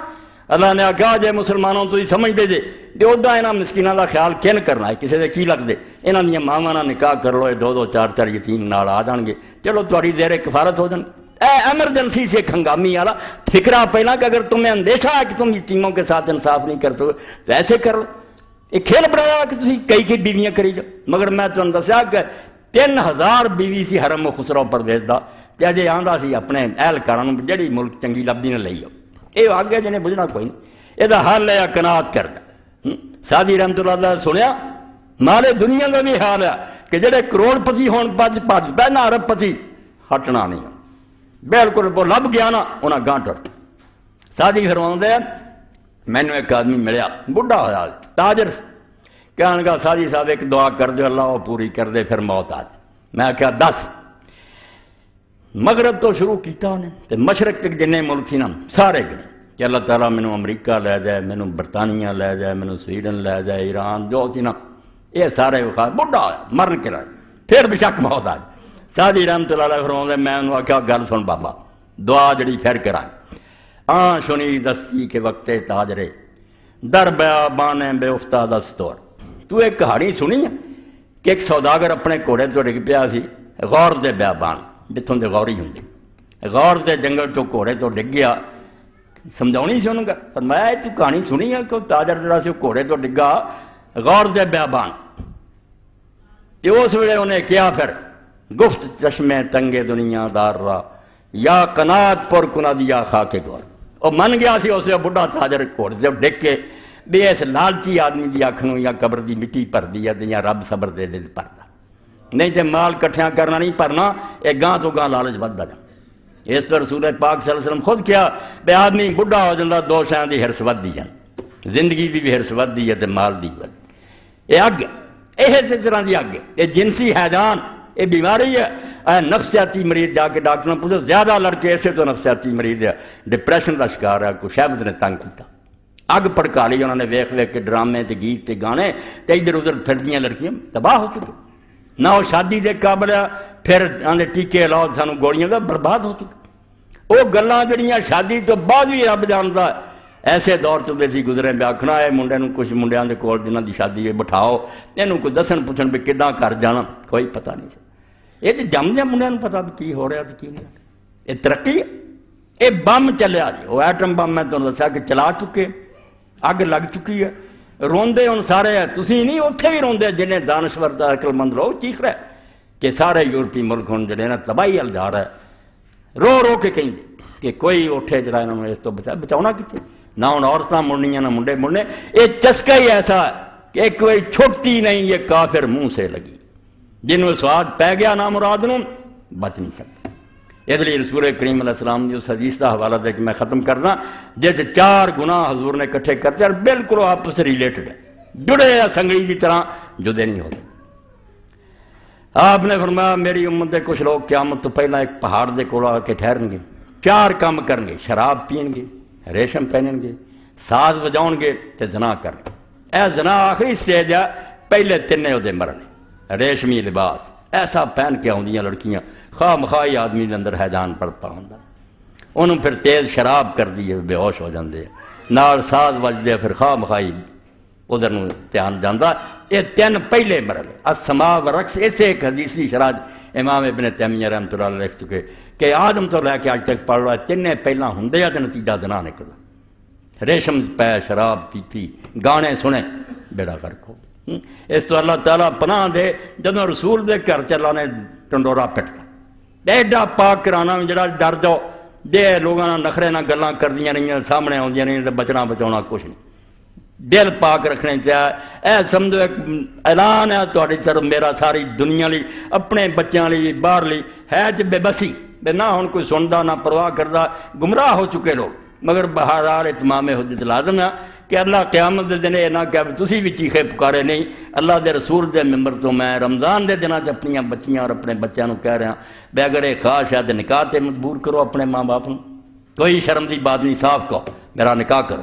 اللہ نے آخیا جے مسلمانوں تو ہی سمجھ دے جے کہ ادا یہاں مسکینوں کا خیال کن کرنا ہے، کسی دے کی لگتے یہاں دیا ماواں نال نکاح کر لو، 2 2 4 4 یتیم نال آ جان گے، چلو تھوڑی زیر کفارت ہو جان، ایمرجنسی سے ایک ہنگامی والا فکرہ پہلا کہ اگر تمہیں اندیشہ ہے کہ تم یتیموں کے ساتھ انصاف نہیں کر سکو تو ایسے کر لو. ایک کھیل بڑھایا کہ تھی کئی بیویاں کری جاؤ. مگر میں تمہیں دسیا کہ 3000 بیوی سی حرم و خسرو پرویز دا تے اجے آندا سی اپنے اہلکاراں نوں جڑی ملک چنگی لبدی نہ لئی آؤ. یہ آگے جنہیں بجھنا کوئی نہیں. یہ حل ہے قناعت کرنا. سادی رحمت اللہ علیہ سنیا مالے دنیا کا بھی حال ہے کہ جڑے کروڑ پتی ہون بج پہ نہ ارب پتی ہٹنا نہیں. بالکل وہ لب گیا نا انہیں گاں ٹر. سادی فرماؤں ہے مینو ایک آدمی ملیا بڑھا ہوا تاجر کہنے لگا سادی صاحب ایک دعا کر دے اللہ وہ پوری کر دے پھر موت آ جائے. میں کہا 10 مغرب تو شروع کیتا انہیں تو مشرق تک جنہیں ملک سی نا سارے گنے کہ اللہ تعالیٰ مینو امریکہ لے جائے مینو برطانیہ لے جائے مینو سویڈن لے جائے ایران جو سی نا یہ سارے بخار بڑھا ہوا مرن کے رہے پھر بھی شک موت آ جائے. سادی رحمت اللہ علیہ فرماؤں میں انہوں آکھا گل سن بابا دعا جڑی پھر کرائیں. آن سنی دستی کے وقت تاجرے در بیابانے بے افتاد استور. تو ایک کہانی سنی ہے کہ ایک سوداگر اپنے گھوڑے تو ڈگ پیا سی غور دے بیابان جتوں دے غوری ہوندی غور دے جنگل تو گھوڑے تو ڈگ گیا. سمجھاؤنی سی انہوں پر میں تو کہانی سنی ہے کہ تاجر جڑا سی گھوڑے تو ڈگا غور دے بیابان. یہ اس ویلے انہیں کیا پھر گفت چشمے تنگے دنیا دار را یا قناعت پر کنا دیا خاک گور. اور من گیا سی اس بڑھا تاجر گھوڑے سے ڈگ کے بھی اس لالچی آدمی دی اکھنوں یا قبر دی مٹی بھر دی یا رب صبر دے دے پردا نہیں تے مال کٹھیاں کرنا نہیں پرنا یہ گاں تو گاں لالچ بدھدا جا. اس تو رسول پاک صلی اللہ علیہ وسلم خود کیا بے آدمی بڑھا ہو جاتا دو شاں دی ہرس ود دی جان زندگی دی بھی ہرس ود دی ہے تے مال دی ود. یہ اگ یہ اسی طرح دی اگ یہ جنسی حیضان یہ بیماری ہے. نفسیاتی مریض جا کے ڈاکٹر نے پوچھا زیادہ لڑکے ایسے تو نفسیاتی مریض ہے ڈپریشن کا شکار ہے. کوئی شہبت نے تنگ کیتا اگ پڑکا لی انہوں نے ویخ ویخ کے ڈرامے تے گیت تے گانے تے ادھر ادھر پھردیاں لڑکیاں تباہ ہو چکے نہ وہ شادی دے قابل ہے. پھر آدھے ٹیکے لاؤ سانو گولیاں دا برباد ہو چکے. وہ گلاں جڑیاں شادی تو بعد بھی رب جانتا ایسے دور چلتے سی گزرے پہ آخنا ہے منڈے نوں کچھ منڈیاں دے کول جنہاں دی شادی ہے بٹھاؤ اینوں کوئی دسن پوچھن بھی کداں کر جانا کوئی پتہ نہیں سی. یہ تو جمدے منڈیا نوں پتا بھی کی ہو رہا تو کی نہیں. یہ ترقی ہے. یہ بم چلیا جی وہ ایٹم بم میں تمہیں دسیا کہ چلا چکے اگ لگ چکی ہے. روندے ہوں سارے تسی نہیں اتنے بھی روندے جنہیں دانشور عقل مند لوگ چیخ رہے کہ سارے یورپی ملک ہوں جڑے نا تباہی ال جا رہا ہے. رو رو کے کہیں کہ کوئی اٹھے جڑا انہوں نے اس تو بچاؤنا کتنے نہ ہوں عورتیں مڑنیاں نہ منڈے مڑنے. یہ چسکا ہی ایسا ہے کہ ایک کوئی چھوٹی نہیں یہ کافر منہ سے لگی جنہوں سواد پہ گیا نام مراد نوں بچ نہیں سکتا. اس لیے رسول کریم علیہ السلام کی اس حدیث کا حوالہ دے کے میں ختم کرنا جس 4 گناہ حضور نے کٹھے کرتے اور بالکل آپس سے ریلیٹڈ ہے جڑے ہیں سنگڑی کی طرح جدے نہیں ہوتے. آپ نے فرمایا میری امت دے کچھ لوگ قیامت تو پہلا ایک پہاڑ دے کول آ کے ٹھہرن گے 4 کام کرن گے شراب پین گے ریشم پہنن گے ساز بجاؤن گے تے زنا کرن گے. اے زنا آخری سٹیج ہے پہلے 3 وہ مرنے. ریشمی لباس ایسا پہن کے آدیاں لڑکیاں خواہ مخواہی آدمی کے اندر حیضان پڑتا ہوں انہوں پھر تیز شراب کر دی بے ہوش ہو جاندے نال ساز بجدے پھر خواہ مخواہی ادھر دھیان جانا. یہ 3 پہلے مرحلے السماء والرقص. اسے ایک حدیثی شراج امام ابن تیمیہ رحمۃ اللہ علیہ لکھ چکے کہ آدم تو لے کے آج تک پڑھ رہا ہے 3 پہلا ہوں یا تو نتیجہ زنا نکلا. ریشم پہ شراب پیتی گانے سنے بیڑا فرق ہو. اس تو اللہ تعالیٰ پناہ دے جدوں رسول دے گھر چلا نے ٹنڈورا پٹتا ایڈا پاک کرانا جڑا ڈر جاؤ جے لوگوں نے نخرے نہ گلاں کردیاں نہیں سامنے آدیاں نہیں بچنا بچاؤنا کچھ نہیں. دل پاک رکھنے چاہیے. اے سمجھو ایک اعلان ہے تہاڈی طرف میرا ساری دنیا لی اپنے بچیاں لی باہر لی ہے جے بے بسی بے نہ ہن کوئی سندا نہ پرواہ کردا گمراہ ہو چکے لوگ. مگر بہرحال اتمام حجت لازم ہے کہ اللہ قیامت دے دن یہ نہ کہ تسی بھی چیخے پکارے نہیں. اللہ دے رسول دے ممبر تو میں رمضان دے دنوں اپنی بچیاں اور اپنے بچوں کو کہہ رہا بے اگر یہ خواہش ہے تو نکاح تے مجبور کرو اپنے ماں باپ کو. کوئی شرم دی بات نہیں صاف کہو میرا نکاح کرو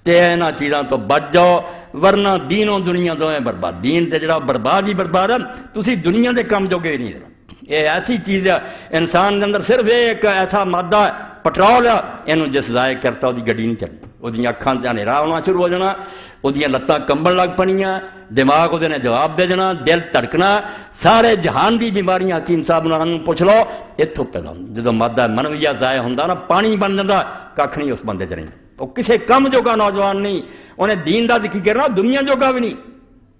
تے انہاں چیزاں تو بچ جاؤ ورنہ دین و دنیا دویں برباد. دین تے جڑا برباد ہی برباد ہے تسی دنیا دے کم جوگے نہیں رہنا. یہ ایسی چیز ہے انسان کے اندر صرف ایک ایسا مادہ ہے پٹرول ہے یہ جس ضائع کرتا وہ گڈی نہیں چلتی. ਉਹਦੀਆਂ ਅੱਖਾਂ 'ਚ ਹਨੇਰਾ ਆਉਣਾ ਸ਼ੁਰੂ ਹੋ ਜਾਣਾ, ਉਹਦੀਆਂ ਲੱਤਾਂ ਕੰਬਣ ਲੱਗ ਪਣੀਆਂ, ਦਿਮਾਗ ਉਹਦੇ ਨੇ ਜਵਾਬ ਦੇ ਦੇਣਾ, ਦਿਲ ਧੜਕਣਾ, ਸਾਰੇ ਜਹਾਨ ਦੀ ਬਿਮਾਰੀਆਂ ਹਕੀਮ ਸਾਹਿਬ ਨੂੰ ਪੁੱਛ ਲਓ ਇੱਥੋਂ ਪੈਦਾ ਹੁੰਦੀ। ਜਦੋਂ ਮਾਦਾ ਮਨਵੀਆ ਜ਼ਾਇਆ ਹੁੰਦਾ ਨਾ, ਪਾਣੀ ਬਣ ਜਾਂਦਾ, ਕੱਖ ਨਹੀਂ ਉਸ ਬੰਦੇ 'ਚ ਰਹਿੰਦਾ। ਉਹ ਕਿਸੇ ਕੰਮ ਜੋਗਾ ਨੌਜਵਾਨ ਨਹੀਂ, ਉਹਨੇ ਦੀਨ ਦਾ ਜ਼ਿਕਰ ਕਰਨਾ, ਦੁਨੀਆ ਜੋਗਾ ਵੀ ਨਹੀਂ।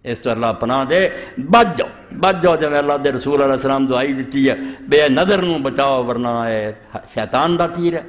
ਇਸ ਤੋਂ ਅੱਲਾ ਪਨਾਹ ਦੇ, ਬਚ ਜਾਓ ਜਿਵੇਂ ਅੱਲਾ ਦੇ ਰਸੂਲ ਅਲੈਹਿ ਸਲਾਮ ਦੁਆਈ ਦਿੱਤੀ ਹੈ, ਬੇ ਨਜ਼ਰ ਨੂੰ ਬਚਾਓ ورنہ ਇਹ ਸ਼ੈਤਾਨ ਦਾ ਤੀਰ ਹੈ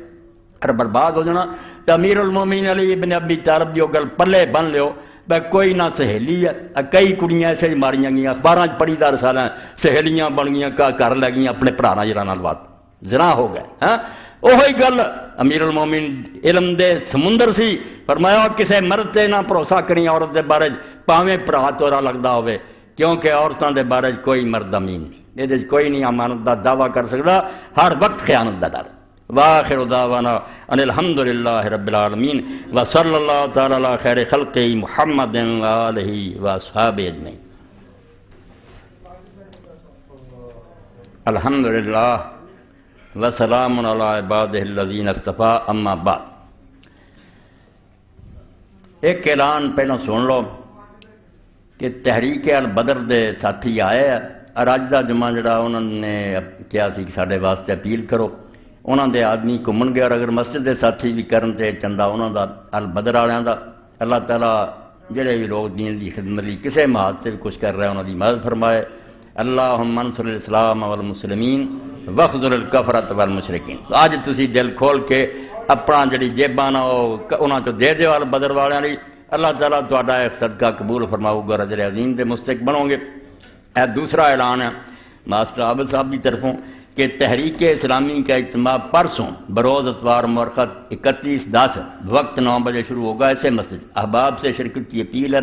اور برباد ہو جانا۔ تو امیر المومنین علی ابن ابی طالب جو گل پلے بن لیو بے کوئی نہ سہیلی ہے، کئی کڑیاں ایسے ماریاں گئیں، اخباراں پڑھی دا رسالہ سہیلیاں بن گئیں، کر لگ گئیں اپنے بھرا جرا نال بات زنا ہو گئے۔ ہاں وہی گل امیر المومنین علم دے سمندر سی، فرمایا کسے مرد تے نہ بھروسہ کریں عورت دے بارے پاویں بھرا تورا لگدا ہوے، کیونکہ عورتاں دے بارے کوئی مرد امین نہیں، یہ کوئی نہیں امانت دا دعویٰ کر سکتا، ہر وقت خیانت دا ڈر۔ واخر دعوانا ان الحمد للہ رب العالمین وصلی اللہ تعالی علی خیر خلق محمد وآلہ واصحابہ اجمعین۔ الحمد للہ وسلام علی عبادہ الذین اصطفیٰ، اما بعد۔ ایک اعلان پہلو سن لو کہ تحریک البدر دے ساتھی آئے ہیں، اور اج دا جمعہ جڑا انہوں نے کیا سی کہ ساڈے واسطے اپیل کرو، انہوں دے آدمی گھومن گیا، اور اگر مسجد دے ساتھی بھی کرن تے چندہ انہوں دا البدر والوں دا، اللہ تعالیٰ جڑے بھی لوگ دین دی خدمت لی کسے محاذ سے بھی کچھ کر رہے ہیں انہوں دی مدد فرمائے۔ اللہم انصر الاسلام والمسلمین واخذل الکفرۃ والمشرکین۔ آج تسی دل کھول کے اپنا جڑی جیباں نہ انہاں چوں دے دیو البدر والوں لی، اللہ تعالیٰ تہاڈا ایک صدقہ قبول فرماؤ گا، اجر عظیم دے مستحق بنو گے۔ دوسرا اعلان ہے ماسٹر عابد صاحب کی طرفوں کہ تحریک اسلامی کا اجتماع پرسوں بروز اتوار مورخت 31/10 وقت 9 بجے شروع ہوگا، ایسے مسجد احباب سے شرکت کی اپیل ہے۔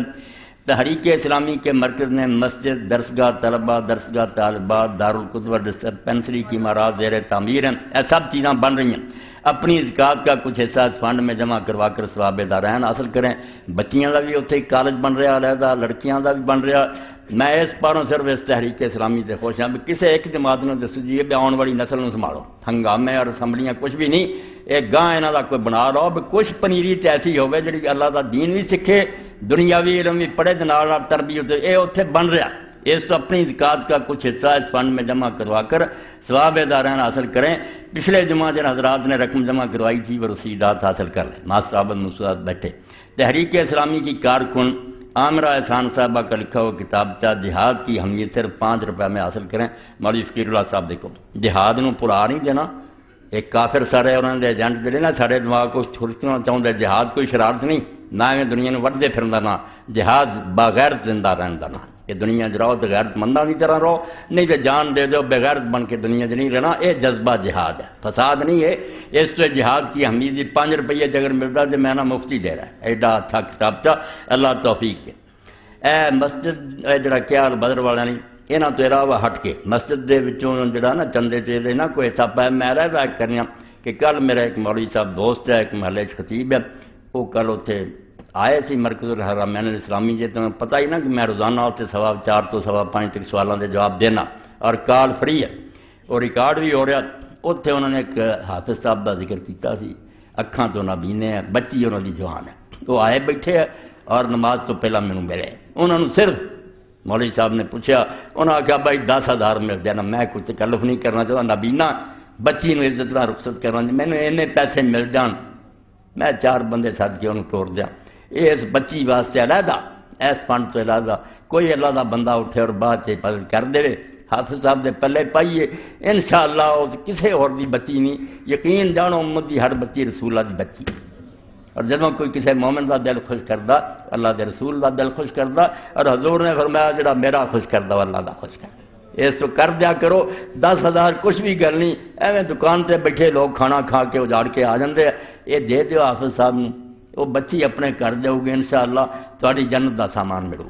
تحریک اسلامی کے مرکز نے مسجد، درسگاہ طلبہ، درسگاہ طالبات، دارالقدوہ ڈسپنسری کی عمارات زیر تعمیر ہیں، یہ سب چیزیں بن رہی ہیں۔ اپنی زکوٰۃ کا کچھ حصہ اس فنڈ میں جمع کروا کر ثواب دارین حاصل کریں۔ بچیاں کا بھی اتنے کالج بن رہا علیحدہ، لڑکیاں کا بھی بن رہا۔ میں اس پاروں صرف اس تحریک اسلامی سے خوش ہوں، کسی ایک جماعت نے دسو جی بھی آنے والی نسل کو سنبھالو، ہنگامے اور اسمبلیاں کچھ بھی نہیں، ایک گاہ یہاں کا کوئی بنا لو بھی کچھ پنیری تے ایسی ہوے جڑی اللہ کا دین بھی سکھے، دنیاوی علم بھی پڑھے، نال تربیت یہ اتنے بن رہا۔ اس تو اپنی زکوٰۃ کا کچھ حصہ اس فنڈ میں جمع کروا کر ثواب دارین حاصل کریں۔ پچھلے جمعہ جن حضرات نے رقم جمع کروائی تھی وہ رسیدات حاصل کر لیں۔ ماسٹر عابد مسعود بیٹھے۔ تحریک اسلامی کی کارکن عامرہ احسان صاحبہ کا لکھا ہوا کتابچہ جہاد کی اہمیت صرف 5 روپے میں حاصل کریں۔ مولوی فقیر اللہ صاحب دیکھو جہاد نو پڑا نہیں دینا، ایک کافر سارے انہوں نے ایجنٹ جڑے نا سارے دماغ کو چھڑکنا چاہتے، جہاد کوئی شرارت نہیں، نہ میں دنیا میں وڑتے پھرنا، نہ جہاد بغیرت زندہ رہن کا، یہ دنیا چ رہو تو غیرت مندہ کی طرح رہو، نہیں تو جان دے دو بغیرت بن کے دنیا چ نہیں رہنا۔ یہ جذبہ جہاد ہے، فساد نہیں ہے۔ اس تو جہاد کی اہمیت 5 روپیے اگر ملتا تو میں نہ مفتی دے رہا ہے، ایڈا اچھا کتابچہ، اللہ توفیق دے۔ اے مسجد جڑا کیا البدر والوں نے یہاں تو علاوہ ہٹ کے مسجد دے وچوں جڑا نا چندے چیزے نہ کوئی حصہ پایا۔ میں رہ کرنا کہ کل میرا ایک مولوی صاحب دوست ہے، ایک محلے خطیب ہے، وہ کل اتنے آئے سی مرکز الحرمین الاسلامی جی، تمہیں پتہ ہی نا کہ میں روزانہ اتنے 4.25 تو 5.25 تک سوالوں کے جواب دینا، اور کال فری ہے، اور ریکارڈ بھی ہو رہا۔ اتنے انہوں نے ایک حافظ صاحب کا ذکر کیتا سی، اکھاں تو نابینے ہیں، بچی انہوں کی جوان ہے، وہ آئے بیٹھے ہے اور نماز تو پہلا مینوں ملے۔ انہوں نے صرف مولوی صاحب نے پوچھا، انہوں نے کہا بھائی 10,000 مل جانا، میں کوئی تکلف نہیں کرنا چاہتا، نابینا بچی نے عزت نہ رخصت کرنا، مینوں اینے پیسے مل جان میں 4 بندے سد کے انہوں توڑ دیا۔ اس بچی واسطے علیحدہ اس فنڈ تو علیحدہ کوئی اللہ کا بندہ اٹھے اور بعد سے مدد کر دے، حافظ صاحب دے پلے پائیے، انشاءاللہ کسے اور دی بچی نہیں، یقین جانو امت دی ہر بچی رسول اللہ دی بچی، اور جب کوئی کسی مومن کا دل خوش کردا اللہ دے رسول کا دل خوش کردا، اور حضور نے فرمایا جڑا میرا خوش کردا اللہ دا خوش کردا۔ اس تو کر دیا کرو، 10,000 کچھ بھی گل نہیں، ایویں دکان تے بیٹھے لوگ کھانا کھا کے اجاڑ کے آ جاندے، یہ دے دیو حافظ صاحب نوں، وہ بچی اپنے کر جاؤ گے، انشاءاللہ تہاڈی جنت دا سامان ملو۔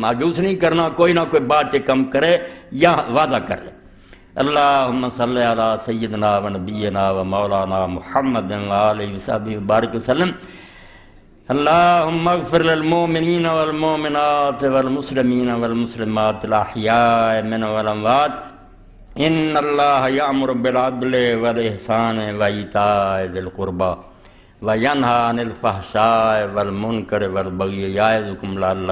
مایوس نہیں کرنا، کوئی نہ کوئی بات سے کم کرے یا وعدہ کر لے۔ اللہم صلی علی سیدنا و نبینا و مولانا محمد علیہ وصحبہ وبارک وسلم۔ اللہم اغفر للمؤمنین والمؤمنات والمسلمین والمسلمات الاحیاء منهم والاموات، ان اللہ یأمر بالعدل والاحسان وایتاء ذی القربی وَيَنْهَىٰ عَنِ الْفَحْشَاءِ وَالْمُنكَرِ وَالْبَغْيِ يَعِظُكُمْ لَعَلَّكُمْ